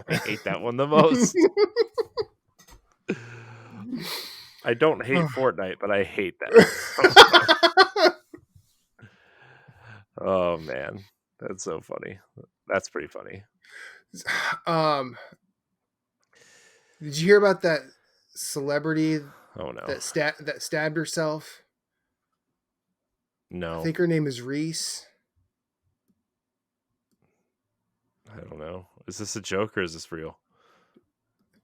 Speaker 2: I hate that one the most. I don't hate Fortnite, but I hate that. Oh man, that's so funny. That's pretty funny.
Speaker 3: Did you hear about that celebrity?
Speaker 2: Oh no,
Speaker 3: that stabbed herself?
Speaker 2: No,
Speaker 3: I think her name is Reese.
Speaker 2: I don't know. Is this a joke or is this real?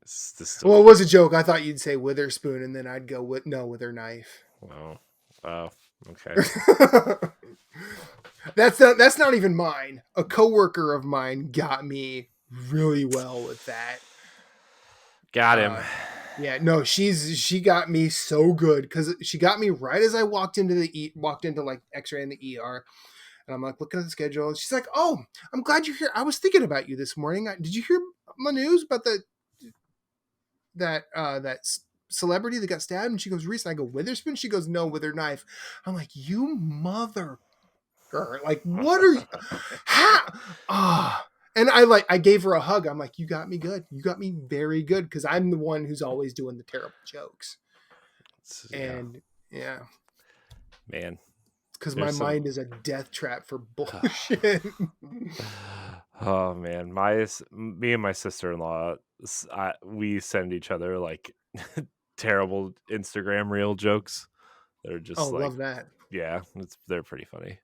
Speaker 2: Is this still...
Speaker 3: Well, it was a joke. I thought you'd say Witherspoon, and then I'd go with her knife.
Speaker 2: Oh, okay.
Speaker 3: That's not even mine. A coworker of mine got me really well with that.
Speaker 2: Got him.
Speaker 3: Yeah, no, she got me so good because she got me right as I walked into like X-ray in the ER, and I'm like looking at the schedule, and she's like, "Oh, I'm glad you're here. I was thinking about you this morning. Did you hear my news about that celebrity that got stabbed?" And she goes, "Reese." And I go, "Witherspoon?" She goes, "No, with her knife." I'm like, "You mother, like, what are you? How?" And I gave her a hug. I'm like, "You got me good. You got me very good," because I'm the one who's always doing the terrible jokes. And yeah,
Speaker 2: man,
Speaker 3: because my mind is a death trap for bullshit.
Speaker 2: Oh man, me and my sister-in-law, we send each other like terrible Instagram reel jokes. They're just
Speaker 3: love that.
Speaker 2: Yeah, they're pretty funny.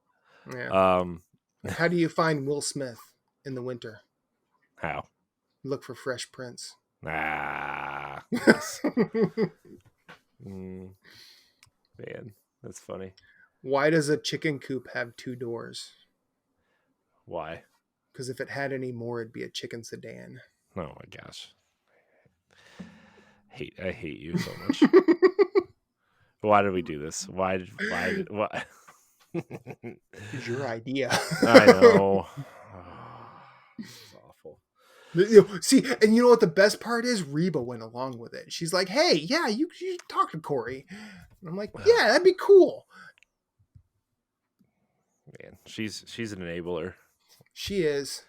Speaker 3: Yeah. How do you find Will Smith in the winter?
Speaker 2: How?
Speaker 3: Look for Fresh Prince.
Speaker 2: Yes. Man, that's funny.
Speaker 3: Why does a chicken coop have 2 doors?
Speaker 2: Why?
Speaker 3: Because if it had any more, it'd be a chicken sedan.
Speaker 2: Oh my gosh. I hate you so much. Why did we do this? Why?
Speaker 3: It's your idea.
Speaker 2: I know. This is awful.
Speaker 3: See, and you know what the best part is? Reba went along with it. She's like, "Hey, yeah, you talk to Corey." And I'm like, "Yeah, that'd be cool."
Speaker 2: Man, she's an enabler.
Speaker 3: She is.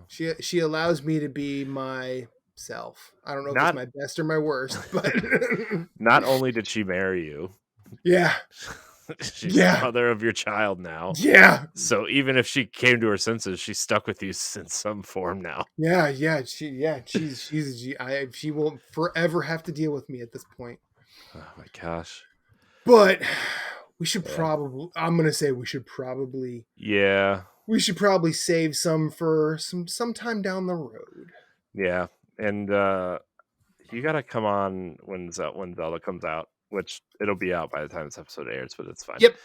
Speaker 3: She allows me to be myself. I don't know if it's my best or my worst, but
Speaker 2: not only did she marry you,
Speaker 3: yeah,
Speaker 2: she's the mother of your child now.
Speaker 3: Yeah.
Speaker 2: So even if she came to her senses, she's stuck with you in some form now.
Speaker 3: Yeah. She will forever have to deal with me at this point.
Speaker 2: Oh my gosh.
Speaker 3: But we should probably. I'm gonna say we should probably.
Speaker 2: Yeah.
Speaker 3: We should probably save some for sometime down the road.
Speaker 2: Yeah, and you gotta come on when Zelda comes out, which it'll be out by the time this episode airs, but it's fine.
Speaker 3: Yep.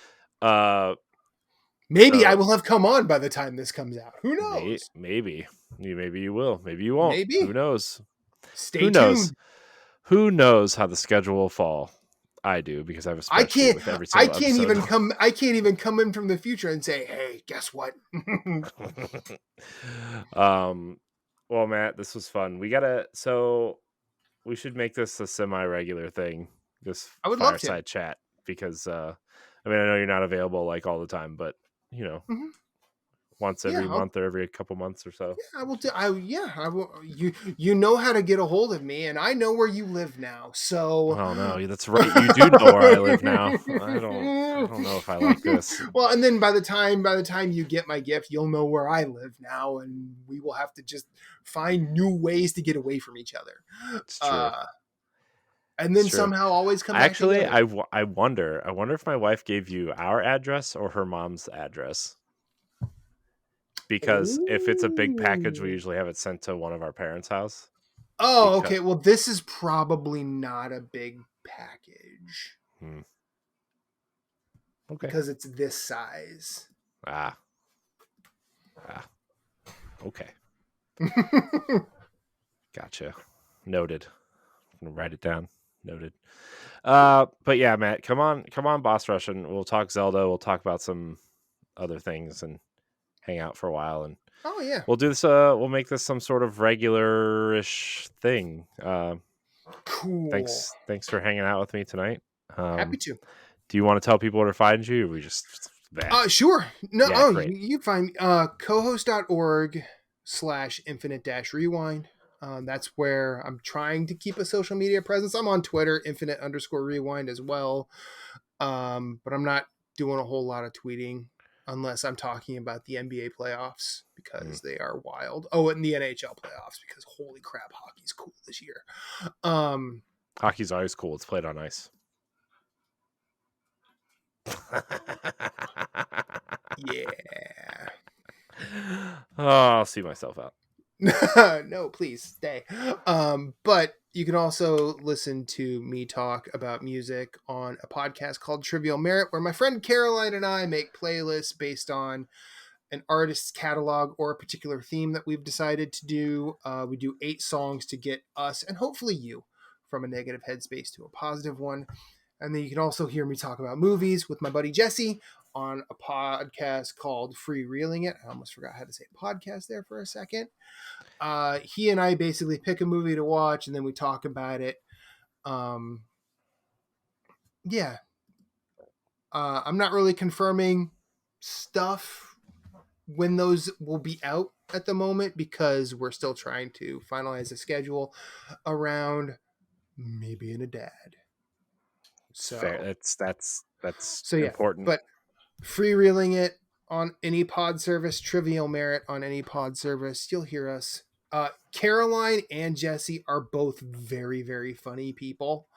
Speaker 3: Maybe I will have come on by the time this comes out. Who knows?
Speaker 2: Maybe you will. Maybe you won't.
Speaker 3: Maybe.
Speaker 2: Who knows?
Speaker 3: Who knows?
Speaker 2: Who knows how the schedule will fall? I do, because I have a spreadsheet with every single episode.
Speaker 3: I can't even come in from the future and say, "Hey, guess what?"
Speaker 2: Well, Matt, this was fun. We should make this a semi-regular thing. This Fireside Chat, because I know you're not available like all the time, but once every month or every couple months or so.
Speaker 3: Yeah, I will. I will. You know how to get a hold of me, and I know where you live now. So.
Speaker 2: Oh no, that's right. You do know where I live now. I don't know if I like this.
Speaker 3: Well, and then by the time you get my gift, you'll know where I live now, and we will have to just find new ways to get away from each other.
Speaker 2: It's true.
Speaker 3: And then somehow always come back together.
Speaker 2: I wonder if my wife gave you our address or her mom's address. Because if it's a big package, we usually have it sent to one of our parents' house.
Speaker 3: Oh,
Speaker 2: Because-
Speaker 3: okay. Well, this is probably not a big package
Speaker 2: Okay.
Speaker 3: because it's this size.
Speaker 2: Ah. Okay. Gotcha. Noted. I'm gonna write it down. Noted. But yeah, Matt, come on, Boss Rush, and we'll talk Zelda. We'll talk about some other things and hang out for a while, and
Speaker 3: Oh yeah.
Speaker 2: we'll do this. We'll make this some sort of regular-ish thing.
Speaker 3: Cool.
Speaker 2: Thanks for hanging out with me tonight.
Speaker 3: Happy to.
Speaker 2: Do you want to tell people where to find you? Or we just
Speaker 3: Sure. No,
Speaker 2: Yeah, great.
Speaker 3: you can find me cohost.org/infinite-rewind. That's where I'm trying to keep a social media presence. I'm on Twitter, infinite_rewind as well. But I'm not doing a whole lot of tweeting unless I'm talking about the NBA playoffs because they are wild. Oh, and the NHL playoffs because holy crap, hockey's cool this year.
Speaker 2: Hockey's always cool. It's played on ice.
Speaker 3: Yeah.
Speaker 2: Oh, I'll see myself out.
Speaker 3: No, please stay. But you can also listen to me talk about music on a podcast called Trivial Merit, where my friend Caroline and I make playlists based on an artist's catalog or a particular theme that we've decided to do. We do 8 songs to get us and hopefully you from a negative headspace to a positive one. And then you can also hear me talk about movies with my buddy Jesse on a podcast called Free Reeling It. I almost forgot how to say podcast there for a second. He and I basically pick a movie to watch and then we talk about it. Yeah. I'm not really confirming stuff when those will be out at the moment because we're still trying to finalize a schedule around me being a dad. So
Speaker 2: fair. That's
Speaker 3: so yeah,
Speaker 2: important.
Speaker 3: But freewheeling it on any pod service, Trivial Merit on any pod service, you'll hear us. Caroline and Jesse are both very, very funny people.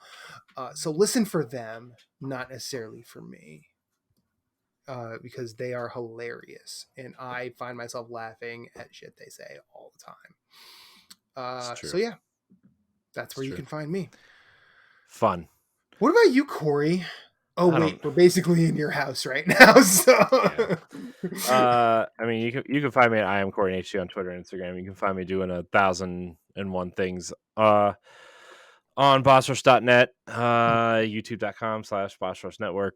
Speaker 3: So listen for them, not necessarily for me. Because they are hilarious. And I find myself laughing at shit they say all the time. So yeah, that's where you can find me.
Speaker 2: Fun.
Speaker 3: What about you, Corey? Oh wait, we're basically in your house right now. So,
Speaker 2: I mean, you can find me at I am Corey HG on Twitter and Instagram. You can find me doing 1,001 things on bossrush.net, youtube.com/bossrush network.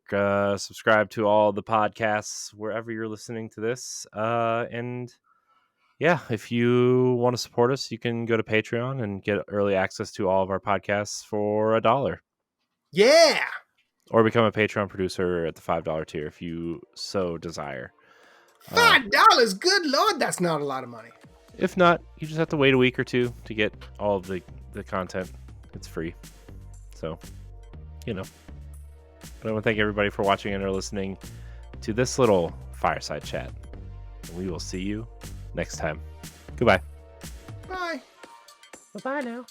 Speaker 2: Subscribe to all the podcasts wherever you're listening to this. And yeah, if you want to support us, you can go to Patreon and get early access to all of our podcasts for $1.
Speaker 3: Yeah.
Speaker 2: Or become a Patreon producer at the $5 tier if you so desire.
Speaker 3: $5? Good Lord, that's not a lot of money.
Speaker 2: If not, you just have to wait a week or two to get all of the content. It's free. So, you know. But I want to thank everybody for watching and or listening to this little fireside chat. And we will see you next time. Goodbye.
Speaker 3: Bye.
Speaker 2: Bye-bye now.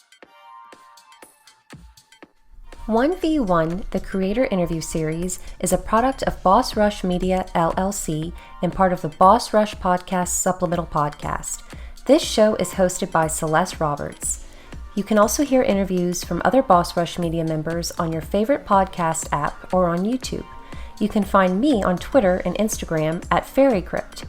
Speaker 1: 1v1, the Creator Interview Series, is a product of Boss Rush Media, LLC, and part of the Boss Rush Podcast Supplemental Podcast. This show is hosted by Celeste Roberts. You can also hear interviews from other Boss Rush Media members on your favorite podcast app or on YouTube. You can find me on Twitter and Instagram at FairyCrypt.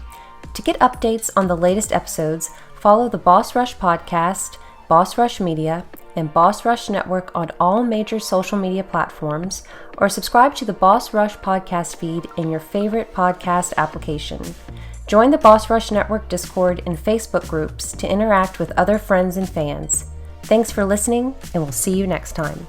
Speaker 1: To get updates on the latest episodes, follow the Boss Rush Podcast, Boss Rush Media, and Boss Rush Network on all major social media platforms, or subscribe to the Boss Rush podcast feed in your favorite podcast application. Join the Boss Rush Network Discord and Facebook groups to interact with other friends and fans. Thanks for listening, and we'll see you next time.